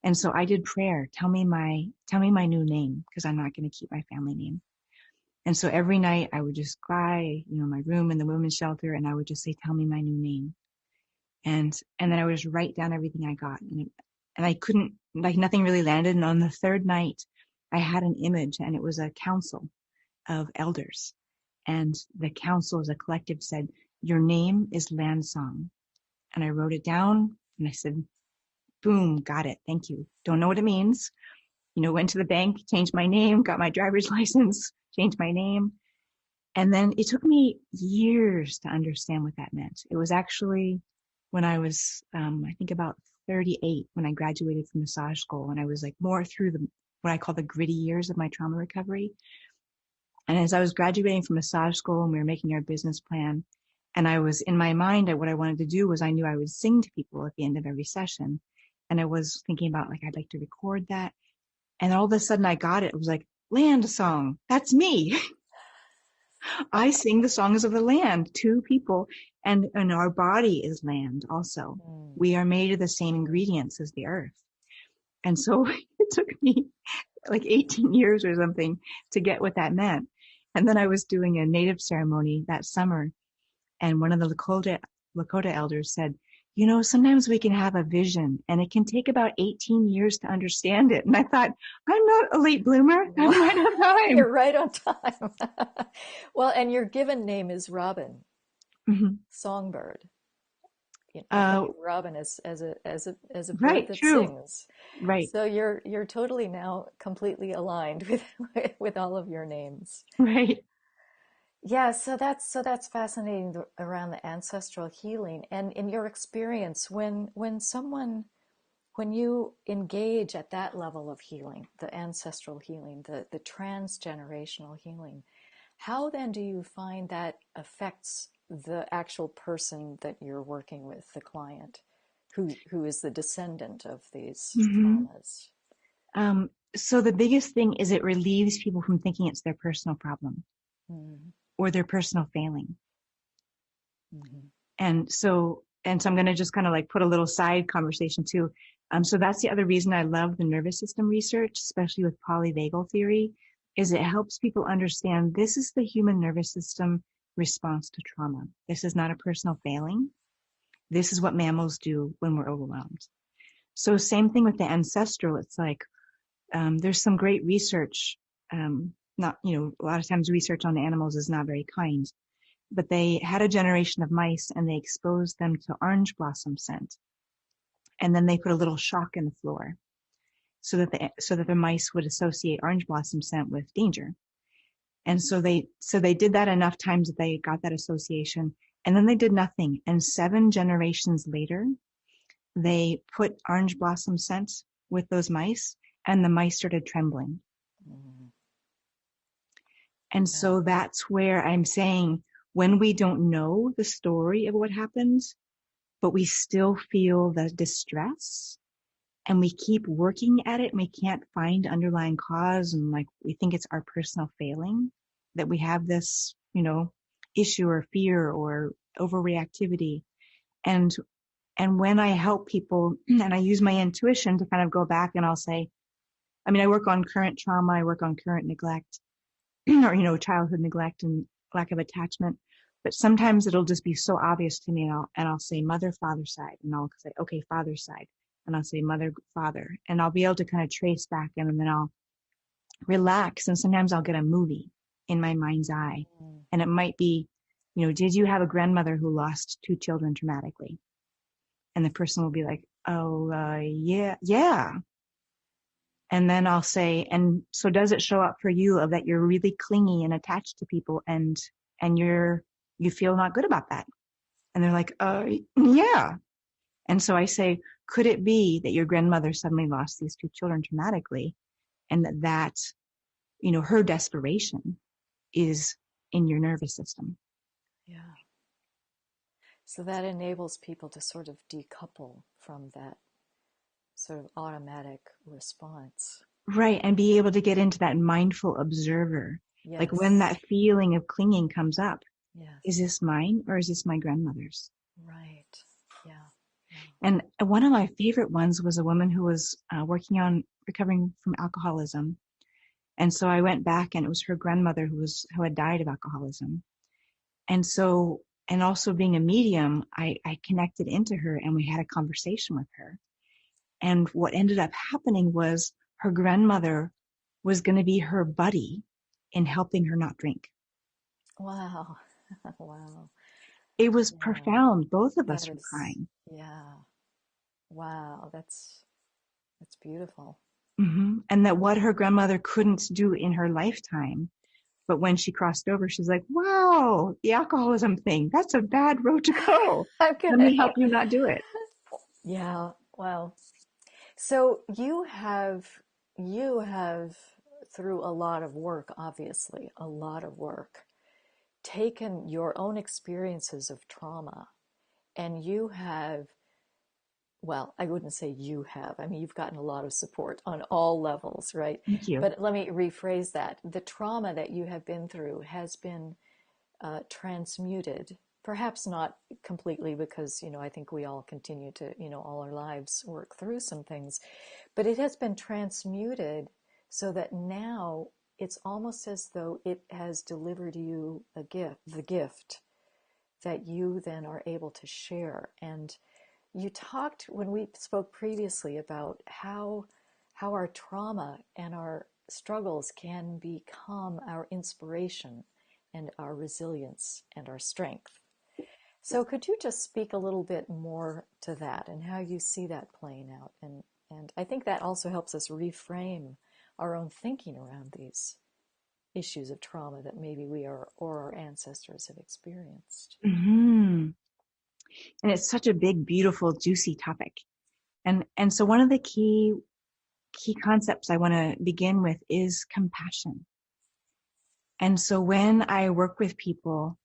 And so I did prayer. Tell me my new name, because I'm not going to keep my family name. And so every night I would just cry, in my room in the women's shelter, and I would just say, tell me my new name. And then I would just write down everything I got. And I couldn't, nothing really landed. And on the 3rd night, I had an image, and it was a council of elders. And the council as a collective said, your name is Landsong. And I wrote it down and I said, boom, got it. Thank you. Don't know what it means. Went to the bank, changed my name, got my driver's license, changed my name. And then it took me years to understand what that meant. It was actually when I was, I think about 38, when I graduated from massage school, and I was more through what I call the gritty years of my trauma recovery. And as I was graduating from massage school and we were making our business plan, and I was in my mind, what I wanted to do was I knew I would sing to people at the end of every session. And I was thinking about I'd like to record that. And all of a sudden I got it. It was Landsong. That's me. I sing the songs of the land to people, and our body is land also. We are made of the same ingredients as the earth. And so it took me 18 years or something to get what that meant. And then I was doing a native ceremony that summer, and one of the Lakota elders said, sometimes we can have a vision and it can take about 18 years to understand it. And I thought, I'm not a late bloomer. I'm right on time.
You're right on time. Well, and your given name is Robin, songbird. Robin as a bird that sings.
Right.
So you're totally now completely aligned with all of your names.
Right.
Yeah, so that's fascinating around the ancestral healing. And in your experience, when you engage at that level of healing, the ancestral healing, the transgenerational healing, how then do you find that affects the actual person that you're working with, the client, who is the descendant of these traumas?
So the biggest thing is it relieves people from thinking it's their personal problem.
Mm-hmm.
or their personal failing.
Mm-hmm.
And so I'm going to just kind of like put a little side conversation too. So that's the other reason I love the nervous system research, especially with polyvagal theory, is it helps people understand this is the human nervous system response to trauma. This is not a personal failing. This is what mammals do when we're overwhelmed. So same thing with the ancestral. It's like, there's some great research. Not, a lot of times research on animals is not very kind, but they had a generation of mice and they exposed them to orange blossom scent. And then they put a little shock in the floor so that the mice would associate orange blossom scent with danger. And so they did that enough times that they got that association, and then they did nothing. And 7 generations later, they put orange blossom scent with those mice, and the mice started trembling.
Mm-hmm.
And so that's where I'm saying, when we don't know the story of what happens, but we still feel the distress and we keep working at it and we can't find underlying cause, and like we think it's our personal failing that we have this, issue or fear or overreactivity. And when I help people and I use my intuition to kind of go back, and I'll say, I work on current trauma, I work on current neglect, or, childhood neglect and lack of attachment. But sometimes it'll just be so obvious to me, and I'll say mother, father side, and I'll say, okay, father side, and I'll say mother, father, and I'll be able to kind of trace back, and then I'll relax. And sometimes I'll get a movie in my mind's eye, and it might be, did you have a grandmother who lost 2 children traumatically? And the person will be like, oh, yeah. And then I'll say, and so does it show up for you of that you're really clingy and attached to people, and you feel not good about that? And they're like, yeah. And so I say, could it be that your grandmother suddenly lost these 2 children traumatically, and that her desperation is in your nervous system?
Yeah. So that enables people to sort of decouple from that sort of automatic response.
Right. And be able to get into that mindful observer. Like when
Yes.
that feeling of clinging comes up, is
Yes.
this mine or is this my grandmother's?
Right. Yeah.
And one of my favorite ones was a woman who was working on recovering from alcoholism. And so I went back, and it was her grandmother who had died of alcoholism. And so, and also being a medium, I connected into her, and we had a conversation with her. And what ended up happening was her grandmother was going to be her buddy in helping her not drink.
Wow. Wow.
It was
Yeah.
profound. Both of
That
us were
is,
crying.
yeah. Wow. That's beautiful.
And that what her grandmother couldn't do in her lifetime, but when she crossed over, she's like, wow, the alcoholism thing, that's a bad road to go.
I'm
Let
gonna.
me help you not do it.
Yeah. Wow. So you have through a lot of work, obviously, a lot of work, taken your own experiences of trauma, and you have, well, I wouldn't say you have. I mean, you've gotten a lot of support on all levels, right?
Thank you.
But let me rephrase that. The trauma that you have been through has been transmuted, perhaps not completely, because, I think we all continue to, all our lives work through some things, but it has been transmuted so that now it's almost as though it has delivered you a gift, the gift that you then are able to share. And you talked when we spoke previously about how our trauma and our struggles can become our inspiration and our resilience and our strength. So could you just speak a little bit more to that and how you see that playing out? And I think that also helps us reframe our own thinking around these issues of trauma that maybe we are or our ancestors have experienced.
And it's such a big, beautiful, juicy topic. And so one of the key concepts I want to begin with is compassion. And so when I work with people,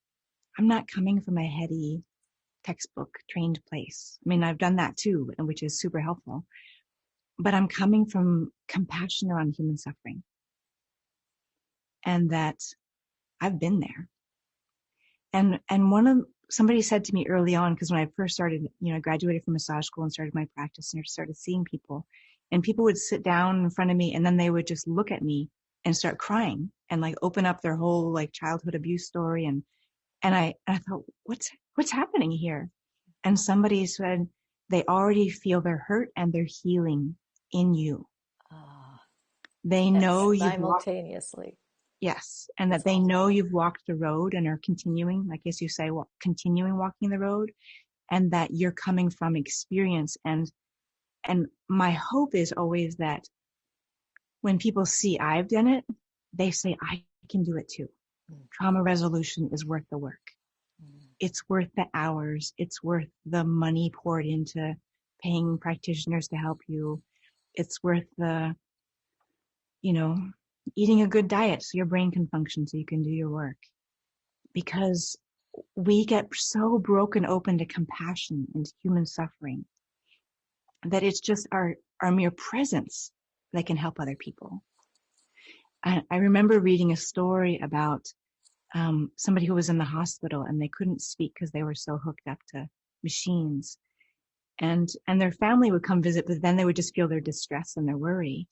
I'm not coming from a heady textbook trained place. I mean, I've done that too, which is super helpful, but I'm coming from compassion around human suffering. And that I've been there. And somebody said to me early on, because when I first started, I graduated from massage school and started my practice and I started seeing people, and people would sit down in front of me and then they would just look at me and start crying and like open up their whole like childhood abuse story. And I thought, what's happening here? And somebody said they already feel their hurt and their healing in you. They know you've walked.
Simultaneously.
Yes. And that they know you've walked the road and are continuing, like as you say, continuing walking the road, and that you're coming from experience. And my hope is always that when people see I've done it, they say, I can do it too. Trauma resolution is worth the work. It's worth the hours. It's worth the money poured into paying practitioners to help you. It's worth the, eating a good diet so your brain can function so you can do your work. Because we get so broken open to compassion and human suffering that it's just our mere presence that can help other people. I remember reading a story about somebody who was in the hospital and they couldn't speak because they were so hooked up to machines. And their family would come visit, but then they would just feel their distress and their worry.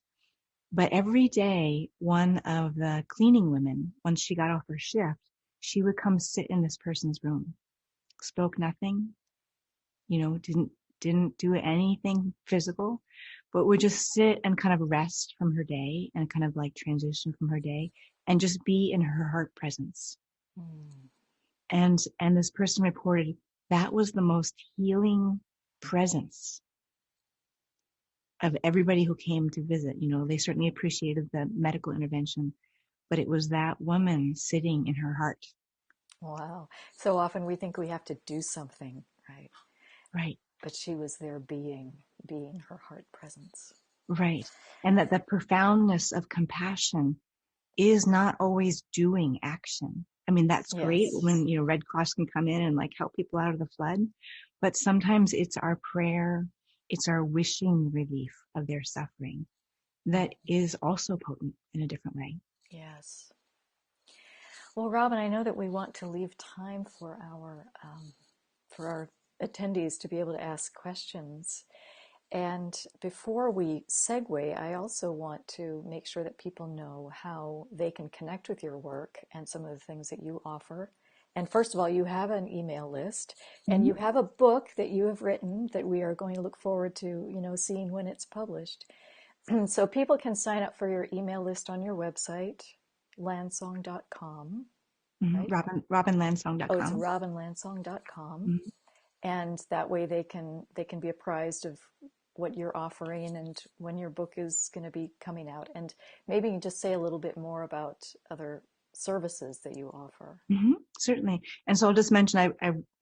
But every day, one of the cleaning women, once she got off her shift, she would come sit in this person's room, spoke nothing, didn't do anything physical, but would just sit and kind of rest from her day and kind of like transition from her day and just be in her heart presence. And this person reported that was the most healing presence of everybody who came to visit. They certainly appreciated the medical intervention, but it was that woman sitting in her heart.
Wow. So often we think we have to do something, right?
Right.
But she was there being her heart presence.
Right. And that the profoundness of compassion is not always doing action. I mean, that's great when, Red Cross can come in and like help people out of the flood, but sometimes it's our prayer, it's our wishing relief of their suffering that is also potent in a different way.
Yes. Well, Robin, I know that we want to leave time for our attendees to be able to ask questions. And before we segue, I also want to make sure that people know how they can connect with your work and some of the things that you offer. And first of all, you have an email list and you have a book that you have written that we are going to look forward to, seeing when it's published. So people can sign up for your email list on your website, landsong.com. Right?
RobinLandsong.com.
Oh, it's robinlandsong.com. And that way they can be apprised of what you're offering and when your book is going to be coming out. And maybe you can just say a little bit more about other services that you offer.
Certainly. And so I'll just mention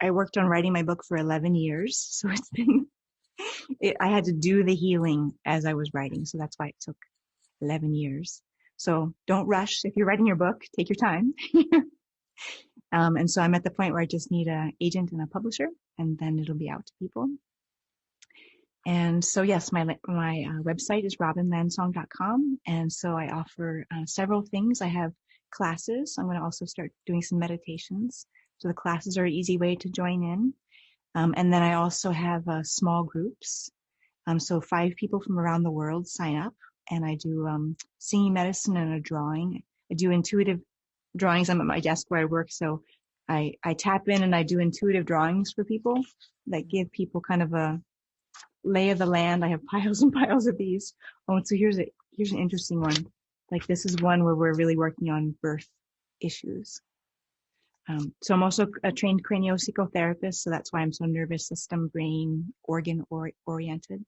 I worked on writing my book for 11 years. So it's been, I had to do the healing as I was writing. So that's why it took 11 years. So don't rush. If you're writing your book, take your time. And so I'm at the point where I just need an agent and a publisher, and then it'll be out to people. And so, yes, my website is robinlandsong.com. And so I offer several things. I have classes. I'm going to also start doing some meditations. So the classes are an easy way to join in. And then I also have small groups. So 5 people from around the world sign up, and I do singing medicine and a drawing. I do intuitive drawings. I'm at my desk where I work, so I tap in and I do intuitive drawings for people that give people kind of a lay of the land. I have piles and piles of these. Oh, and so here's an interesting one. Like this is one where we're really working on birth issues. So I'm also a trained craniopsychotherapist, so that's why I'm so nervous system, brain, organ oriented.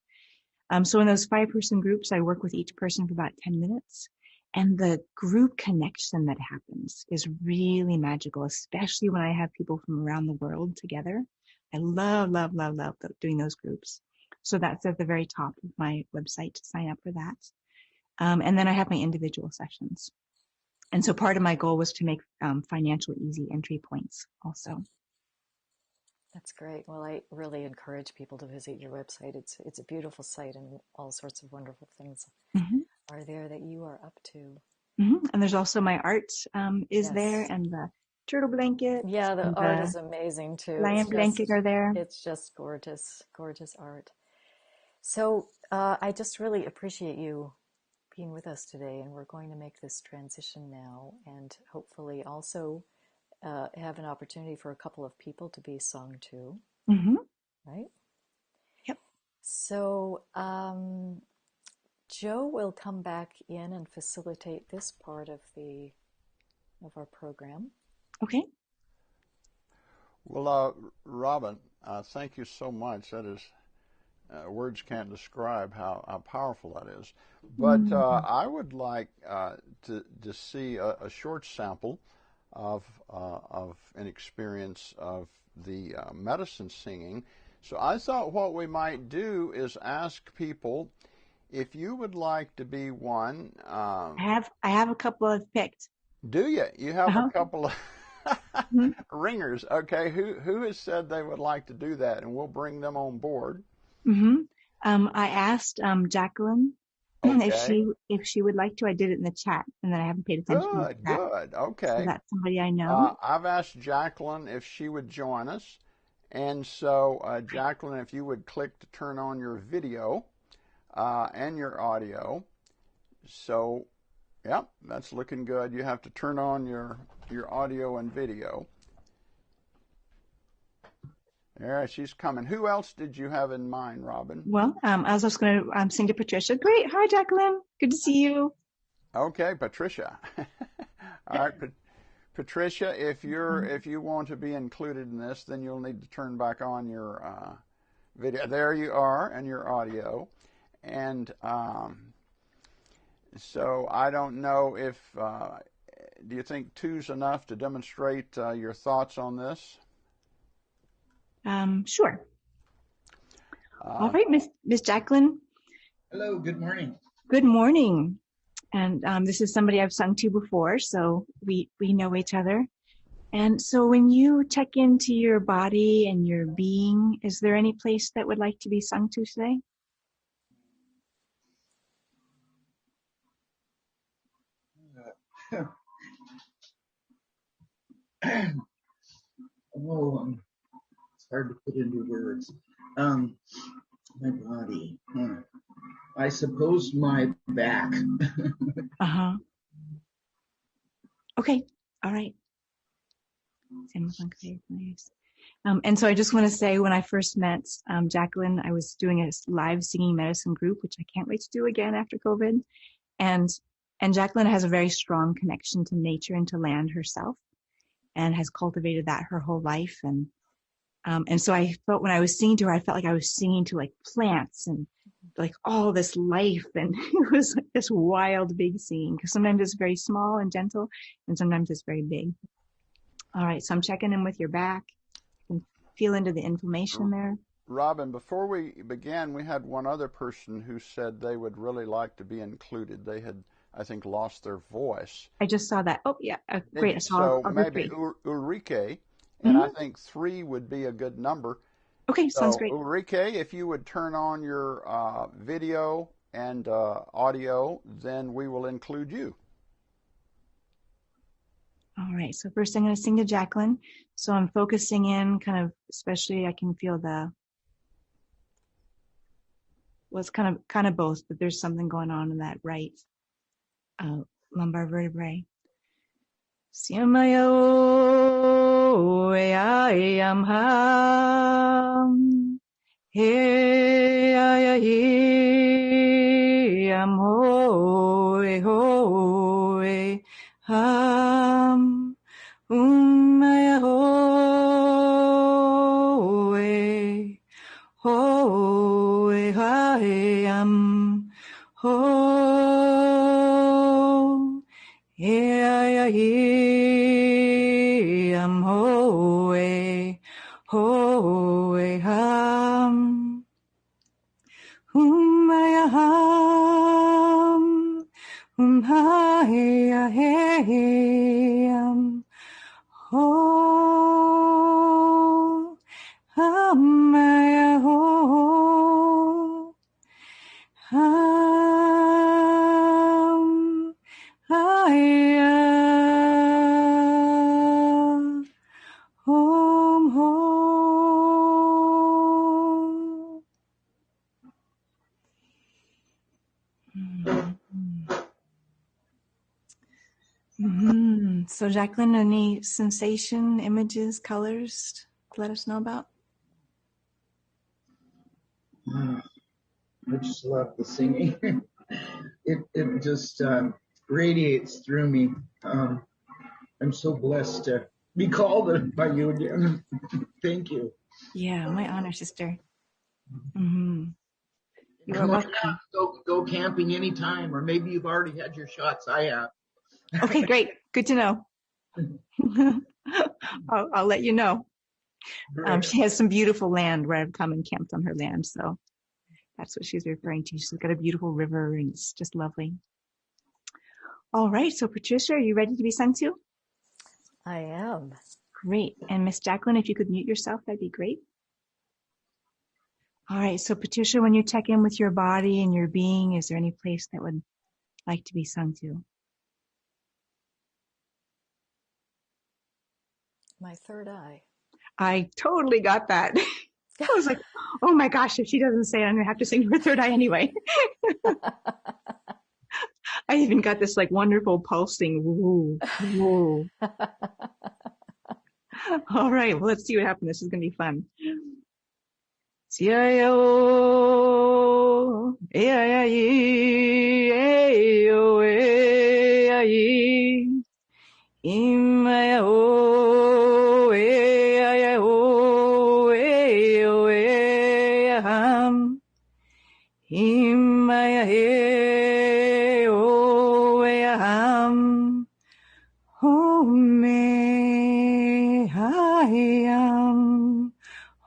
So in those 5-person groups, I work with each person for about 10 minutes. And the group connection that happens is really magical, especially when I have people from around the world together. I love doing those groups. So that's at the very top of my website to sign up for that. And then I have my individual sessions. And so part of my goal was to make financial easy entry points also.
That's great. Well, I really encourage people to visit your website. It's a beautiful site and all sorts of wonderful things are there that you are up to.
And there's also my art is there,
Yes.
and the turtle blanket
Yeah, the
and
art
the
is amazing too.
lion blanket are there.
It's just gorgeous, gorgeous art. So I just really appreciate you being with us today, and we're going to make this transition now, and hopefully also have an opportunity for a couple of people to be sung to,
Mm-hmm.
right?
Yep.
So Joe will come back in and facilitate this part of our program.
Okay.
Well, Robin, thank you so much. That is, words can't describe how powerful that is. But
Mm-hmm.
I would like to see a short sample of an experience of the medicine singing. So I thought what we might do is ask people if you would like to be one.
I have a couple I've picked.
Do you? You have a
Uh-huh.
couple of
Mm-hmm.
ringers. Okay, who has said they would like to do that, and we'll bring them on board.
Mm-hmm. I asked Jacqueline
Okay.
if she would like to. I did it in the chat, and then I haven't paid attention to the
Good,
chat.
good.
So
Okay.
that's somebody I know.
I've asked Jacqueline if she would join us. And so, Jacqueline, if you would click to turn on your video and your audio. So, yep, that's looking good. You have to turn on your audio and video. There, she's coming. Who else did you have in mind, Robin?
Well, I was just going to sing to Patricia. Great. Hi, Jacqueline. Good to see you.
Okay, Patricia. All right, Patricia, if you want to be included in this, then you'll need to turn back on your video. There you are, and your audio. And so I don't know if do you think two's enough to demonstrate your thoughts on this?
Sure. All right, Miss Jacqueline.
Hello, good morning.
Good morning. And this is somebody I've sung to before, so we know each other. And so when you check into your body and your being, is there any place that would like to be sung to today?
It's hard to put into words. My body. I suppose my back.
Uh-huh. Okay. All right. And so I just want to say, when I first met Jacqueline, I was doing a live singing medicine group, which I can't wait to do again after COVID. And Jacqueline has a very strong connection to nature and to land herself, and has cultivated that her whole life. And so I felt, when I was singing to her, I felt like I was singing to like plants and like all this life. And it was like this wild, big singing, because sometimes it's very small and gentle, and sometimes it's very big. All right. So I'm checking in with your back. You can feel into the inflammation there.
Robin, before we began, we had one other person who said they would really like to be included. They had, I think, lost their voice.
I just saw that. Oh, yeah. Great.
So
I'll
maybe Ulrike, and I think 3 would be a good number.
Okay,
so,
sounds great.
Ulrike, if you would turn on your video and audio, then we will include you.
All right. So first I'm going to sing to Jacqueline. So I'm focusing in kind of, especially I can feel it's kind of both, but there's something going on in that right lumbar vertebrae. Siamayo am ham he am ho ham maya ho am ho am ho ham maya ham ha am ho maya ho ham So Jacqueline, any sensation, images, colors to let us know about?
I just love the singing. it just radiates through me. I'm so blessed to be called by you again. Thank you.
Yeah, my honor, sister. Mm-hmm. You are
Come on
welcome.
down, go camping anytime, or maybe you've already had your shots. I have.
Okay, great. Good to know. I'll let you know. She has some beautiful land where I've come and camped on her land, so that's what she's referring to. She's got a beautiful river, and it's just lovely. All right, so Patricia, are you ready to be sung to?
I am.
Great. And Miss Jacqueline, if you could mute yourself, that'd be great. All right, so Patricia, when you check in with your body and your being, is there any place that would like to be sung to?
My third eye.
I totally got that. I was like, oh my gosh, if she doesn't say it, I'm going to have to sing her third eye anyway. I even got this like wonderful pulsing. Woo, woo. All right, well, let's see what happens. This is going to be fun. C-I-O, A-I-I-E-A-O, A-I-E, I-M-I-O, A-I-I-O, A-O, A-I-Am, I-M-I-A-O, A-I-Am, Home, I-Am.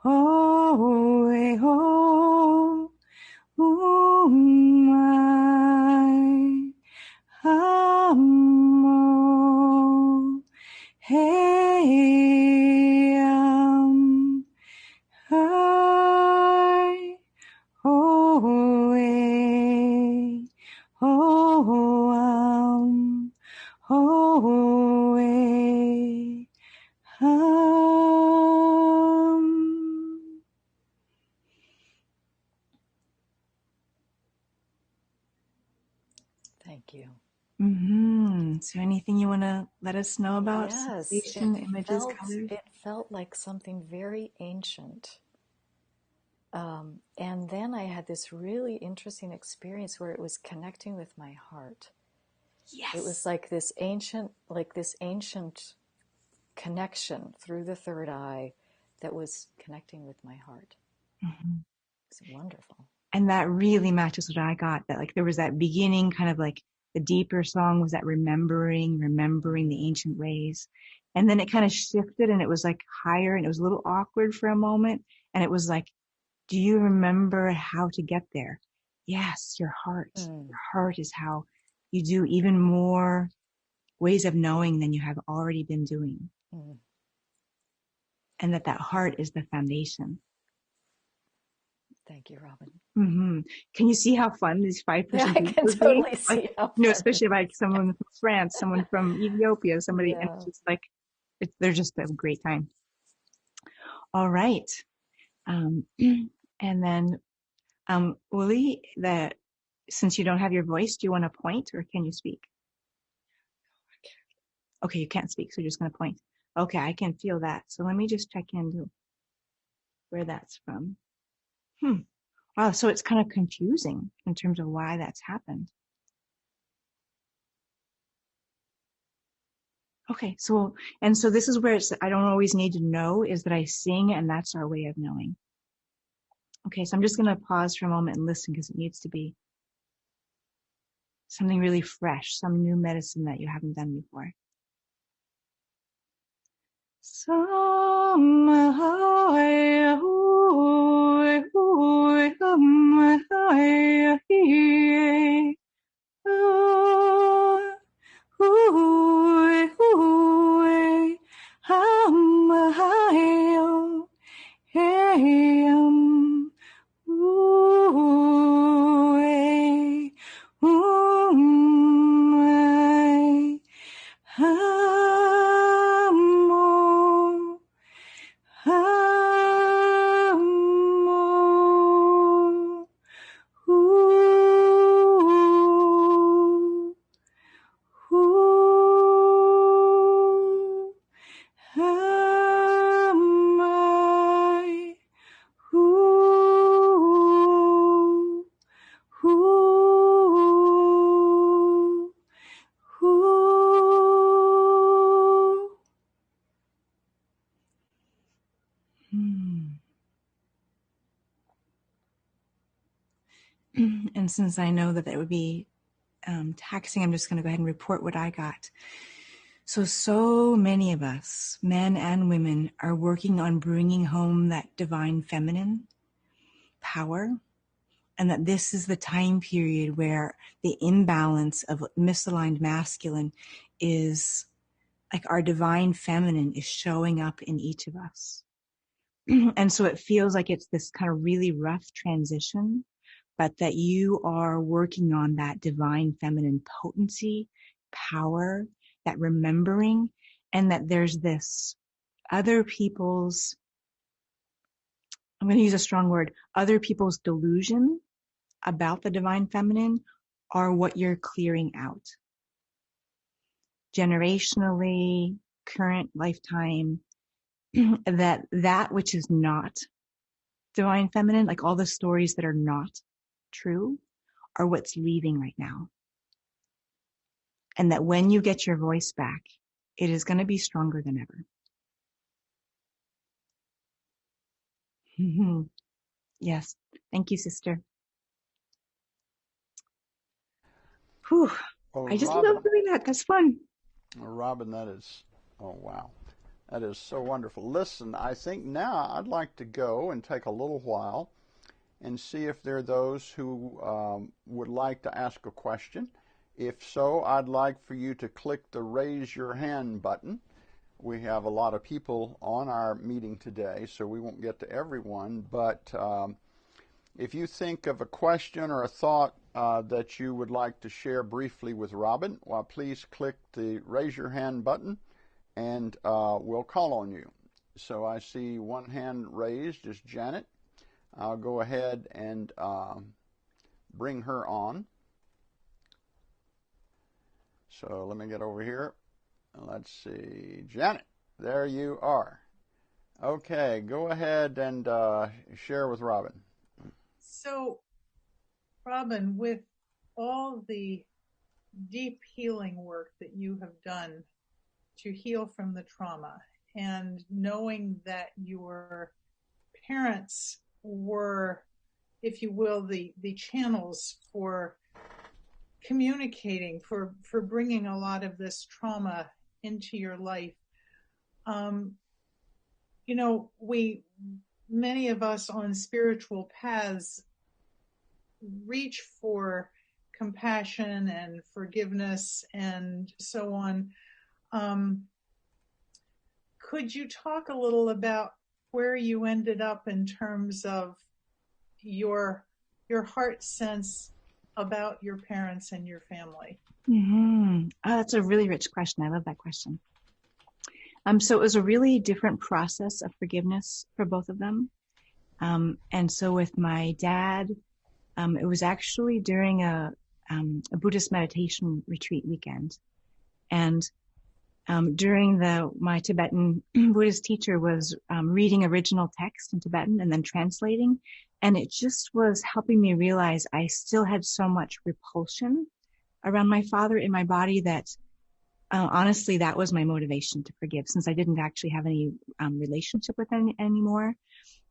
Oh, oh, oh, my, hey, I, oh, oh,
Thank you.
So anything you want to let us know about?
Yes,
Sensation, images, colors?
it felt like something very ancient. And then I had this really interesting experience where it was connecting with my heart.
Yes.
It was like this ancient connection through the third eye that was connecting with my heart.
Mm-hmm.
It's wonderful.
And that really matches what I got. That like there was that beginning kind of like the deeper song was that remembering the ancient ways. And then it kind of shifted and it was like higher and it was a little awkward for a moment. And it was like, do you remember how to get there? Yes, your heart. Your heart is how you do even more ways of knowing than you have already been doing. And that heart is the foundation.
Thank you, Robin.
Mm-hmm. Can you see how fun these 5-person
I can totally see how fun.
Especially like someone from France, someone from Ethiopia, somebody, and it's just like, they're just a great time. All right. And then, Uli, since you don't have your voice, do you want to point or can you speak? Okay, you can't speak, so you're just going to point. Okay, I can feel that. So let me just check into where that's from. Wow, so it's kind of confusing in terms of why that's happened. Okay, so this is where it's, I don't always need to know, is that I sing and that's our way of knowing. Okay, so I'm just going to pause for a moment and listen because it needs to be something really fresh, some new medicine that you haven't done before. And since I know that would be taxing, I'm just going to go ahead and report what I got. So many of us, men and women, are working on bringing home that divine feminine power, and that this is the time period where the imbalance of misaligned masculine is like our divine feminine is showing up in each of us. And so it feels like it's this kind of really rough transition, but that you are working on that divine feminine potency, power, that remembering, and that there's this other people's, I'm going to use a strong word, other people's delusion about the divine feminine are what you're clearing out. Generationally, current lifetime, that which is not divine feminine, like all the stories that are not true, are what's leaving right now. And that when you get your voice back, it is going to be stronger than ever. Yes. Thank you, sister. Whew.
Well,
I just
Robin,
love doing that. That's fun.
Robin, that is, oh wow, that is so wonderful. Listen, I think now I'd like to go and take a little while and see if there are those who would like to ask a question. If so, I'd like for you to click the raise your hand button. We have a lot of people on our meeting today, so we won't get to everyone, but if you think of a question or a thought that you would like to share briefly with Robin, well, please click the raise your hand button and we'll call on you. So I see one hand raised is Janet. I'll go ahead and bring her on. So let me get over here. Let's see. Janet, there you are. Okay, go ahead and share with Robin.
So, Robin, with all the deep healing work that you have done to heal from the trauma, and knowing that your parents were, if you will, the channels for communicating, for bringing a lot of this trauma into your life, many of us on spiritual paths reach for compassion and forgiveness and so on. Could you talk a little about where you ended up in terms of your heart sense about your parents and your family?
Mm-hmm. Oh, that's a really rich question. I love that question. So it was a really different process of forgiveness for both of them. And so with my dad, it was actually during a Buddhist meditation retreat weekend. And during my Tibetan Buddhist teacher was reading original text in Tibetan and then translating. And it just was helping me realize I still had so much repulsion around my father in my body that honestly, that was my motivation to forgive, since I didn't actually have any relationship with him anymore,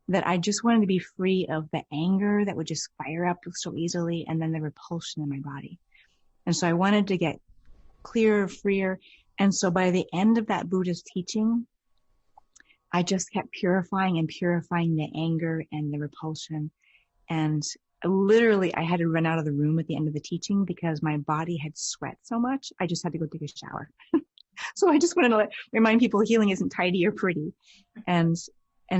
that I just wanted to be free of the anger that would just fire up so easily and then the repulsion in my body. And so I wanted to get clearer, freer. And so by the end of that Buddhist teaching, I just kept purifying and purifying the anger and the repulsion. And literally, I had to run out of the room at the end of the teaching because my body had sweat so much. I just had to go take a shower. So I just wanted to remind people healing isn't tidy or pretty. And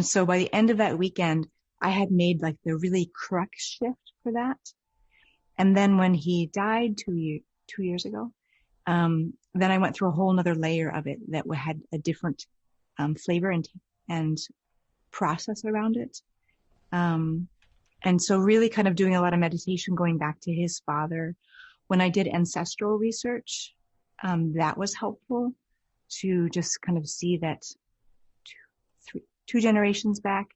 so by the end of that weekend, I had made like the really crux shift for that. And then when he died 2 years ago, then I went through a whole nother layer of it that had a different flavor and process around it. And so really kind of doing a lot of meditation, going back to his father. When I did ancestral research, that was helpful to just kind of see that two generations back,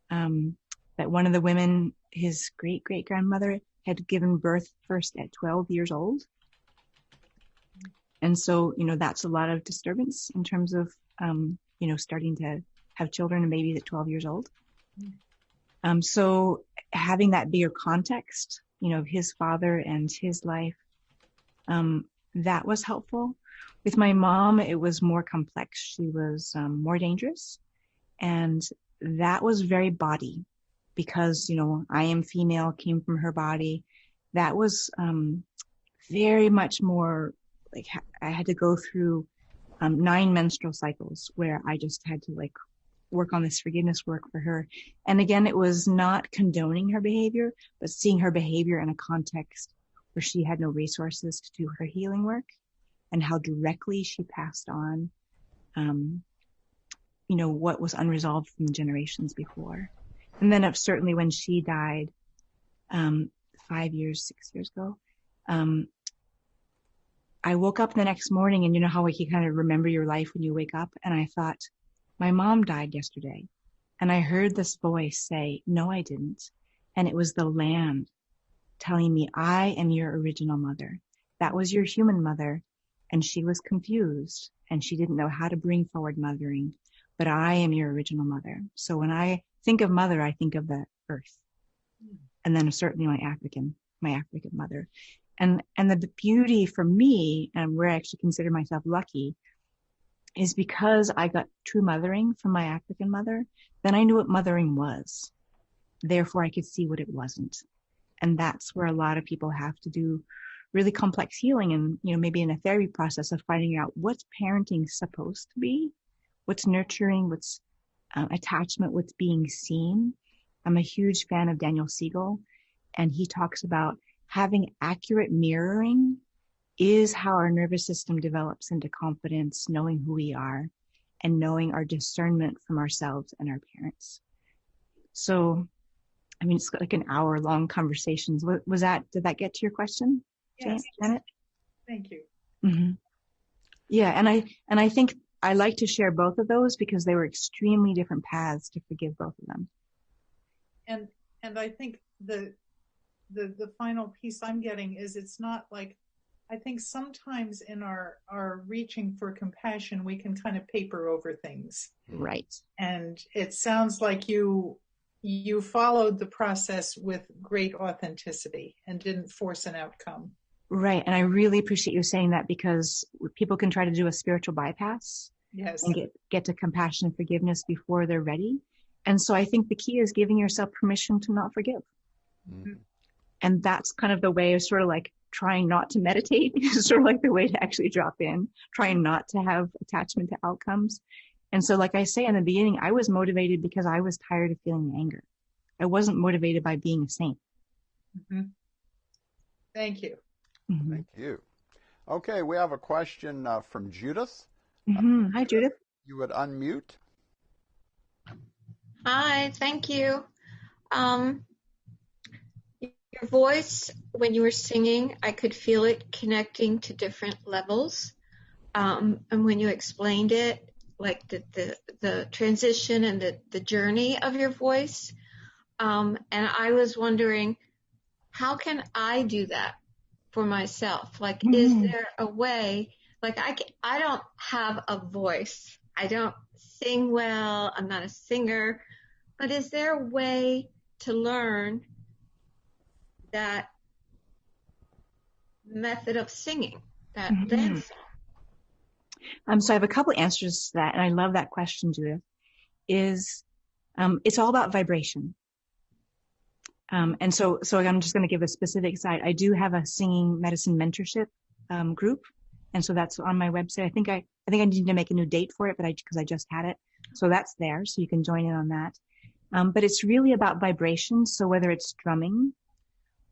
that one of the women, his great-great-grandmother, had given birth first at 12 years old. And so, that's a lot of disturbance in terms of, starting to have children and babies at 12 years old. So having that bigger context of his father and his life. That was helpful. With my mom, it was more complex. She was more dangerous. And that was very body because, I am female, came from her body. That was very much more like I had to go through 9 menstrual cycles where I just had to work on this forgiveness work for her. And again, it was not condoning her behavior, but seeing her behavior in a context where she had no resources to do her healing work and how directly she passed on, what was unresolved from generations before. And then certainly when she died, 6 years ago, I woke up the next morning and you know how you kind of remember your life when you wake up. And I thought, my mom died yesterday. And I heard this voice say, no, I didn't. And it was the land telling me, I am your original mother. That was your human mother. And she was confused and she didn't know how to bring forward mothering, but I am your original mother. So when I think of mother, I think of the earth. And then certainly my African mother. And the beauty for me, and where I actually consider myself lucky, is because I got true mothering from my African mother, then I knew what mothering was. Therefore, I could see what it wasn't. And that's where a lot of people have to do really complex healing and, maybe in a therapy process of finding out what's parenting supposed to be, what's nurturing, what's attachment, what's being seen. I'm a huge fan of Daniel Siegel, and he talks about having accurate mirroring is how our nervous system develops into confidence, knowing who we are and knowing our discernment from ourselves and our parents. So, it's like an hour-long conversations. Did that get to your question?
Yes.
Janet?
Thank you.
Mm-hmm. Yeah, and I think I like to share both of those because they were extremely different paths to forgive both of them.
And I think the final piece I'm getting is it's not like, I think sometimes in our reaching for compassion, we can kind of paper over things.
Right.
And it sounds like you followed the process with great authenticity and didn't force an outcome.
Right. And I really appreciate you saying that because people can try to do a spiritual bypass.
Yes.
And get to compassion and forgiveness before they're ready. And so I think the key is giving yourself permission to not forgive. Mm-hmm. And that's kind of the way of sort of like trying not to meditate, sort of like the way to actually drop in, trying not to have attachment to outcomes. And so like I say in the beginning, I was motivated because I was tired of feeling anger. I wasn't motivated by being a saint.
Mm-hmm. Thank you.
Mm-hmm.
Thank you. Okay, we have a question from Judith.
Mm-hmm. Hi, Judith.
You would unmute.
Hi, thank you. Your voice, when you were singing, I could feel it connecting to different levels. And when you explained it, like the transition and the journey of your voice, and I was wondering, how can I do that for myself? Like, is there a way? Like, I don't have a voice. I don't sing well. I'm not a singer. But is there a way to learn that method of singing, that dance song?
So I have a couple answers to that, and I love that question, Judith. It's all about vibration. And so I'm just going to give a specific side. I do have a singing medicine mentorship group, and so that's on my website. I think I need to make a new date for it, because I just had it. So that's there, so you can join in on that. But it's really about vibration. So whether it's drumming,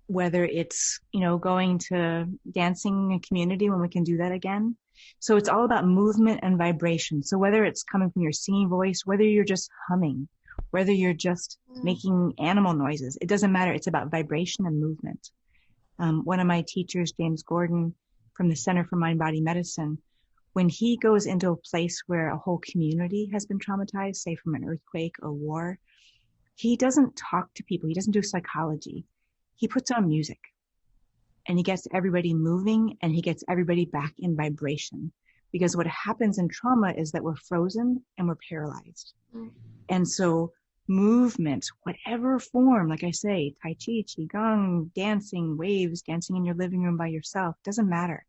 whether it's, going to dancing in community when we can do that again. So it's all about movement and vibration. So whether it's coming from your singing voice, whether you're just humming, whether you're just making animal noises, it doesn't matter. It's about vibration and movement. One of my teachers, James Gordon, from the Center for Mind Body Medicine, when he goes into a place where a whole community has been traumatized, say from an earthquake or war, he doesn't talk to people. He doesn't do psychology. He puts on music and he gets everybody moving and he gets everybody back in vibration. Because what happens in trauma is that we're frozen and we're paralyzed. And so movement, whatever form, like I say, Tai Chi, Qigong, dancing, waves, dancing in your living room by yourself, doesn't matter.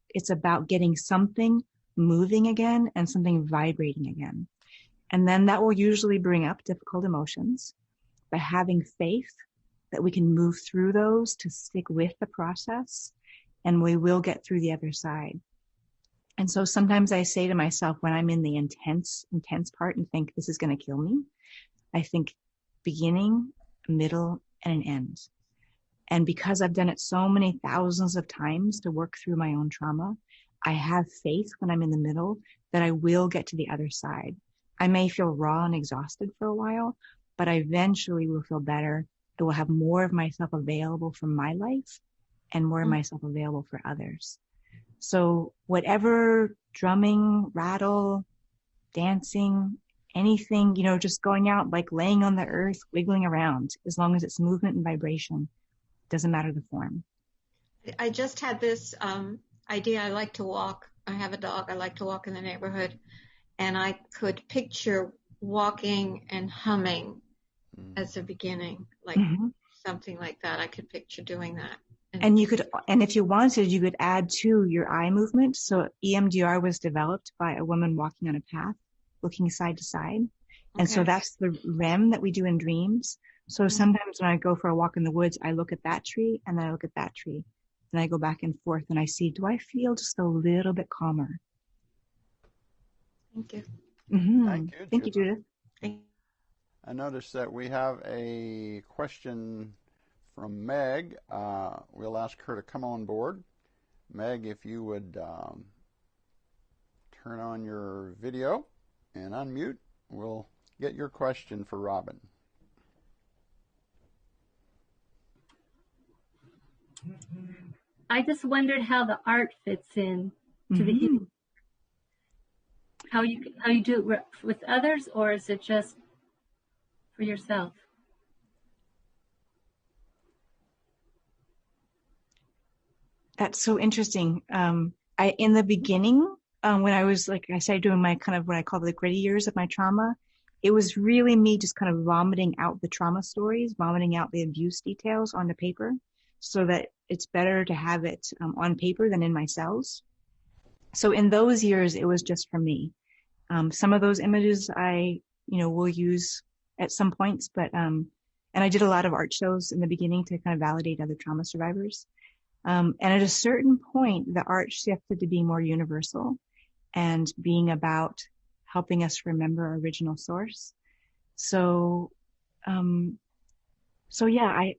It's about getting something moving again and something vibrating again. And then that will usually bring up difficult emotions, but having faith that we can move through those to stick with the process, and we will get through the other side. And so sometimes I say to myself when I'm in the intense part and think this is going to kill me, I think beginning, middle, and an end. And because I've done it so many thousands of times to work through my own trauma, I have faith when I'm in the middle that I will get to the other side. I may feel raw and exhausted for a while, but I eventually will feel better. I will have more of myself available for my life and more of myself available for others. So whatever drumming, rattle, dancing, anything, just going out, like laying on the earth, wiggling around, as long as it's movement and vibration, doesn't matter the form.
I just had this idea. I like to walk. I have a dog. I like to walk in the neighborhood. And I could picture walking and humming as a beginning, like something like that. I could picture doing that.
And you could, and if you wanted, you could add to your eye movement. So EMDR was developed by a woman walking on a path, looking side to side. And so that's the REM that we do in dreams. So sometimes when I go for a walk in the woods, I look at that tree and then I look at that tree. And I go back and forth and I see, do I feel just a little bit calmer?
Thank you.
Thank you, Judith.
I noticed that we have a question from Meg. We'll ask her to come on board. Meg, if you would turn on your video and unmute, we'll get your question for Robin.
I just wondered how the art fits in to the healing. How you do it with others, or is it just for yourself?
That's so interesting. In the beginning, when I was, like I said, doing my kind of what I call the gritty years of my trauma, it was really me just kind of vomiting out the trauma stories, vomiting out the abuse details onto paper, so that it's better to have it on paper than in my cells. So in those years, it was just for me. Some of those images I, will use at some points, but, and I did a lot of art shows in the beginning to kind of validate other trauma survivors. And at a certain point, the art shifted to being more universal and being about helping us remember our original source. So yeah,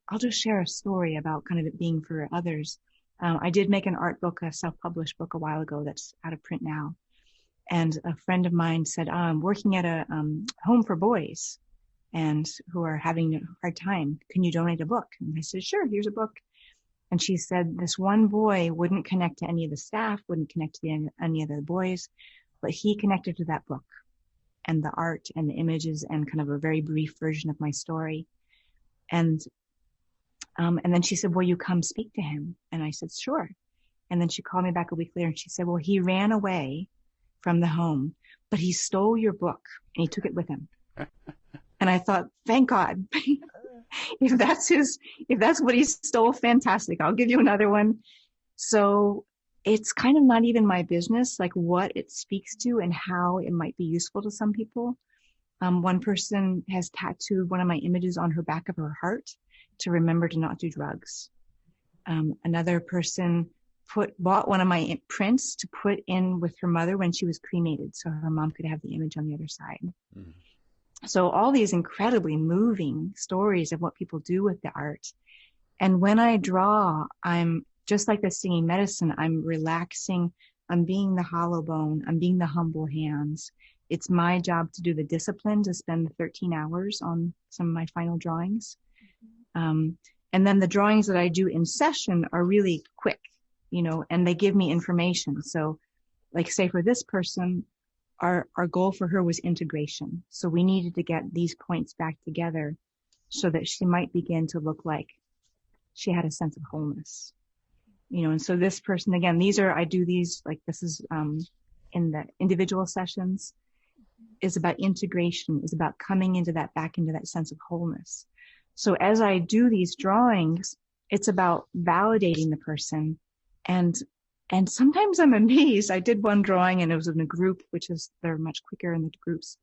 I'll just share a story about kind of it being for others. I did make an art book, a self-published book a while ago that's out of print now. And a friend of mine said, I'm working at a home for boys and who are having a hard time. Can you donate a book? And I said, sure, here's a book. And she said this one boy wouldn't connect to any of the staff, wouldn't connect to any of the boys, but he connected to that book and the art and the images and kind of a very brief version of my story. And then she said, will you come speak to him? And I said, sure. And then she called me back a week later and she said, well, he ran away from the home, but he stole your book and he took it with him. And I thought, thank God. If that's what he stole, fantastic. I'll give you another one. So it's kind of not even my business, like what it speaks to and how it might be useful to some people. One person has tattooed one of my images on her back of her heart to remember to not do drugs. Another person bought one of my prints to put in with her mother when she was cremated, so her mom could have the image on the other side. Mm. So all these incredibly moving stories of what people do with the art. And when I draw, I'm just like the singing medicine. I'm relaxing. I'm being the hollow bone. I'm being the humble hands. It's my job to do the discipline, to spend 13 hours on some of my final drawings. And then the drawings that I do in session are really quick, and they give me information. So like say for this person, our goal for her was integration. So we needed to get these points back together so that she might begin to look like she had a sense of wholeness. And so this person, again, I do these, like this is in the individual sessions. is about integration, is about coming into that, back into that sense of wholeness. So as I do these drawings, it's about validating the person. And sometimes I'm amazed. I did one drawing and it was in a group, which is, they're much quicker in the groups.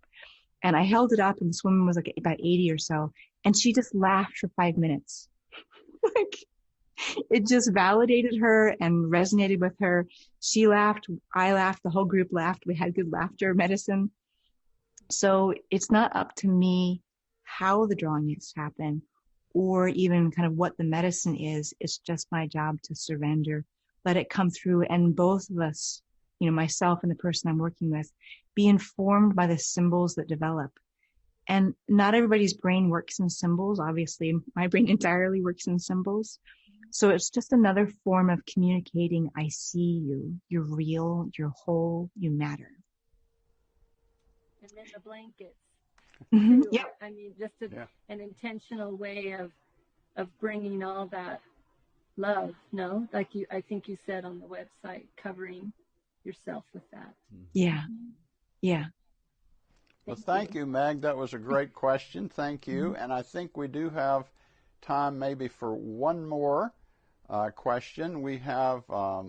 And I held it up and this woman was like about 80 or so. And she just laughed for 5 minutes. Like, it just validated her and resonated with her. She laughed, I laughed, the whole group laughed. We had good laughter medicine. So it's not up to me how the drawing needs to happen or even kind of what the medicine is. It's just my job to surrender, let it come through, and both of us, you know, myself and the person I'm working with, be informed by the symbols that develop. And not everybody's brain works in symbols. Obviously, my brain entirely works in symbols. So it's just another form of communicating, I see you, you're real, you're whole, you matter.
And then the blankets.
Mm-hmm.
Too.
Yep.
I mean, just an intentional way of bringing all that love, no? Like I think you said on the website, covering yourself with that.
Yeah. Yeah.
Well, thank you, Meg. That was a great question. Thank you. And I think we do have time maybe for one more question. We have a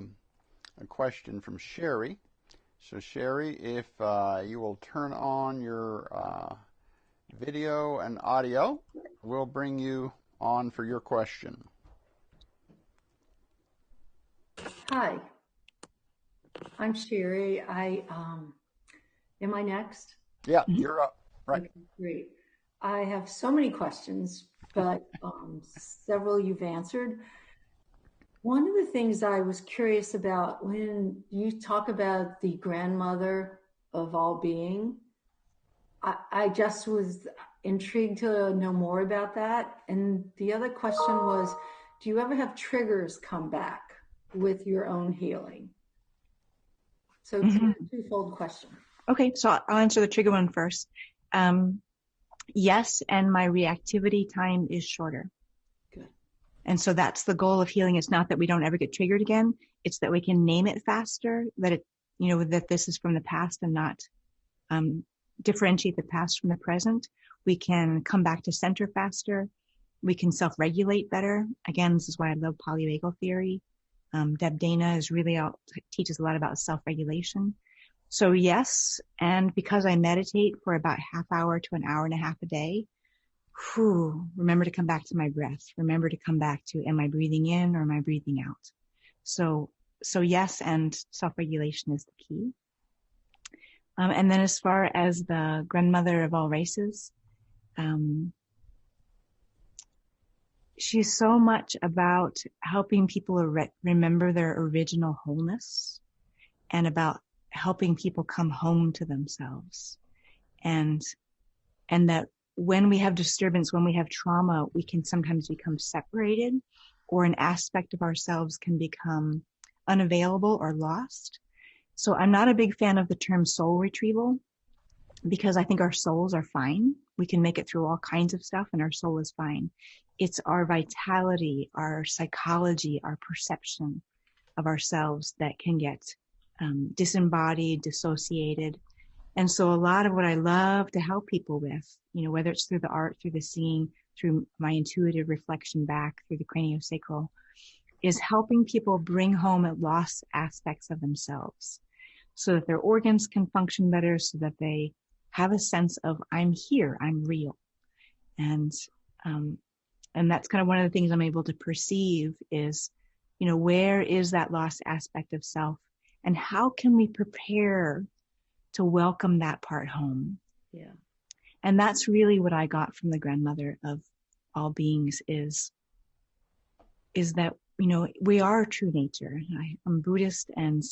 question from Sherry. So, Sherry, if you will turn on your video and audio, we'll bring you on for your question.
Hi, I'm Sherry. Am I next?
Yeah, you're up. Right.
Okay, great. I have so many questions, but several you've answered. One of the things I was curious about when you talk about the grandmother of all being, I just was intrigued to know more about that. And the other question was, do you ever have triggers come back with your own healing? So twofold question.
Okay, so I'll answer the trigger one first. Yes, and my reactivity time is shorter.
Good.
And so that's the goal of healing. It's not that we don't ever get triggered again. It's that we can name it faster, that it, you know, that this is from the past and not differentiate the past from the present. We can come back to center faster. We can self-regulate better. Again, this is why I love polyvagal theory. Deb Dana is really teaches a lot about self-regulation. So yes, and because I meditate for about half hour to an hour and a half a day, remember to come back to my breath. Remember to come back to, am I breathing in or am I breathing out? So yes, and self-regulation is the key. And then as far as the grandmother of all races, she's so much about helping people remember their original wholeness and about helping people come home to themselves. And that when we have disturbance, when we have trauma, we can sometimes become separated, or an aspect of ourselves can become unavailable or lost. So I'm not a big fan of the term soul retrieval, because I think our souls are fine. We can make it through all kinds of stuff and our soul is fine. It's our vitality, our psychology, our perception of ourselves that can get disembodied, dissociated. And so a lot of what I love to help people with, you know, whether it's through the art, through the seeing, through my intuitive reflection back, through the craniosacral, is helping people bring home lost aspects of themselves so that their organs can function better, so that they have a sense of, I'm here, I'm real. And that's kind of one of the things I'm able to perceive is, you know, where is that lost aspect of self? And how can we prepare to welcome that part home?
Yeah.
And that's really what I got from the grandmother of all beings is that, you know, we are true nature. I'm Buddhist, and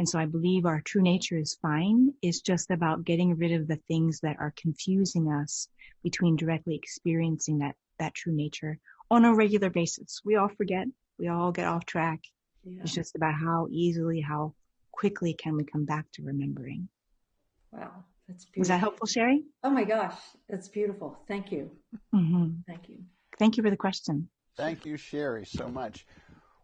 so I believe our true nature is fine. It's just about getting rid of the things that are confusing us between directly experiencing that true nature on a regular basis. We all forget. We all get off track. Yeah. It's just about how easily, how quickly can we come back to remembering.
Wow, that's beautiful.
Was that helpful, Sherry?
Oh my gosh, that's beautiful. Thank you.
Mm-hmm.
Thank you.
Thank you for the question.
Thank you, Sherry, so much.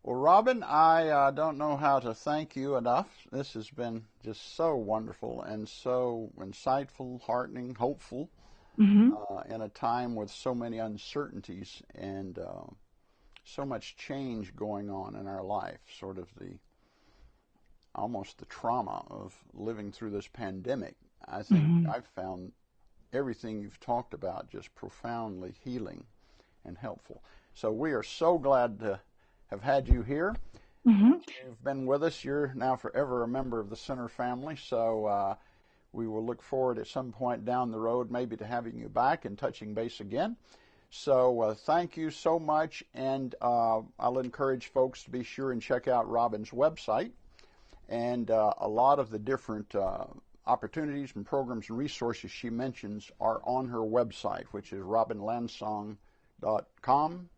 Well, Robin, I don't know how to thank you enough. This has been just so wonderful and so insightful, heartening, hopeful, in a time with so many uncertainties and so much change going on in our life, sort of almost the trauma of living through this pandemic. I think I've found everything you've talked about just profoundly healing and helpful. So we are so glad to have had you here. You've been with us. You're now forever a member of the Center family. So we will look forward at some point down the road maybe to having you back and touching base again. So thank you so much. And I'll encourage folks to be sure and check out Robin's website. And a lot of the different opportunities and programs and resources she mentions are on her website, which is robinlandsong.com.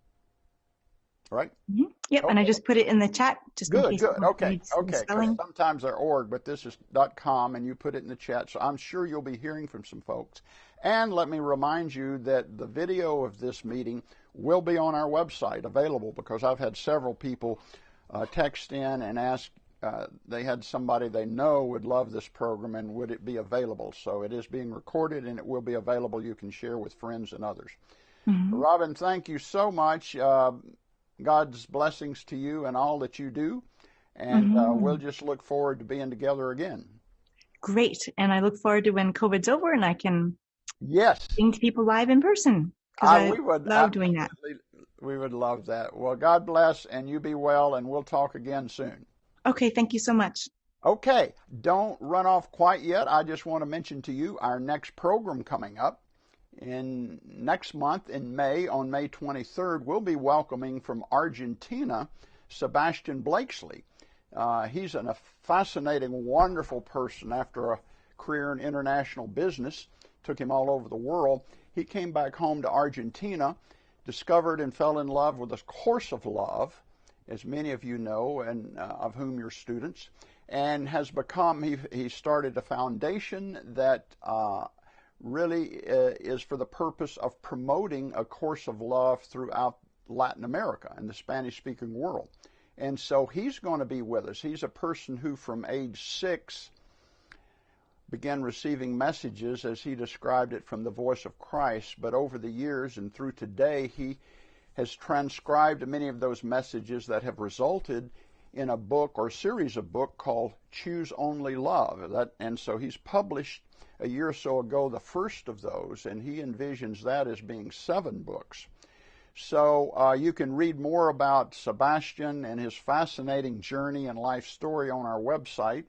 Right?
Yep, okay. And I just put it in the chat just in case.
Good. Okay. Sometimes they're .org, but this is .com, and you put it in the chat. So I'm sure you'll be hearing from some folks. And let me remind you that the video of this meeting will be on our website available, because I've had several people text in and ask. They had somebody they know would love this program, and would it be available? So it is being recorded, and it will be available. You can share with friends and others. Robin, thank you so much. God's blessings to you and all that you do, and we'll just look forward to being together again. Great, and I look forward to when COVID's over and I can sing to people live in person, because I love doing that. We would love that. Well, God bless, and you be well, and we'll talk again soon. Okay, thank you so much. Okay, don't run off quite yet. I just want to mention to you our next program coming up. Next month in May, on May 23rd, we'll be welcoming from Argentina Sebastian Blakesley. He's a fascinating, wonderful person. After a career in international business, took him all over the world. He came back home to Argentina, discovered and fell in love with a course of love, as many of you know, and of whom you're students, and has become, he started a foundation that really is for the purpose of promoting a course of love throughout Latin America and the Spanish-speaking world. And so he's going to be with us. He's a person who from age 6 began receiving messages, as he described it, from the voice of Christ. But over the years and through today, he has transcribed many of those messages that have resulted in a book or series of books called Choose Only Love. And so he's published a year or so ago the first of those, and he envisions that as being 7 books. So you can read more about Sebastian and his fascinating journey and life story on our website,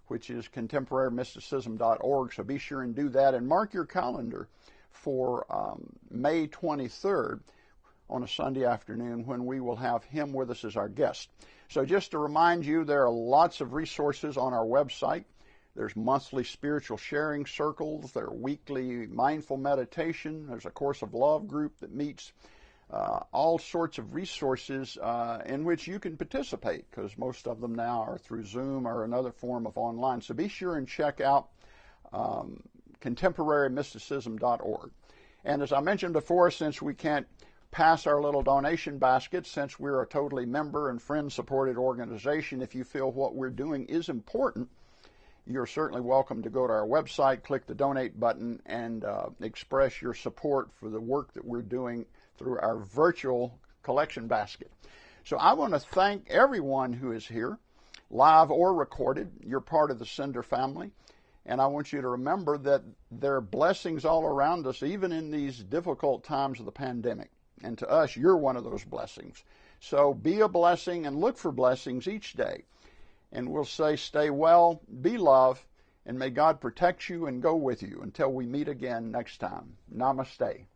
which is contemporarymysticism.org. So be sure and do that, and mark your calendar for May 23rd on a Sunday afternoon, when we will have him with us as our guest. So just to remind you, there are lots of resources on our website. There's monthly spiritual sharing circles. There are weekly mindful meditation. There's a Course of Love group that meets. All sorts of resources in which you can participate, because most of them now are through Zoom or another form of online. So be sure and check out contemporarymysticism.org. And as I mentioned before, since we can't pass our little donation basket, since we're a totally member and friend-supported organization, if you feel what we're doing is important, you're certainly welcome to go to our website, click the donate button, and express your support for the work that we're doing through our virtual collection basket. So I want to thank everyone who is here, live or recorded. You're part of the Sender family. And I want you to remember that there are blessings all around us, even in these difficult times of the pandemic. And to us, you're one of those blessings. So be a blessing and look for blessings each day. And we'll say, stay well, be love, and may God protect you and go with you until we meet again next time. Namaste.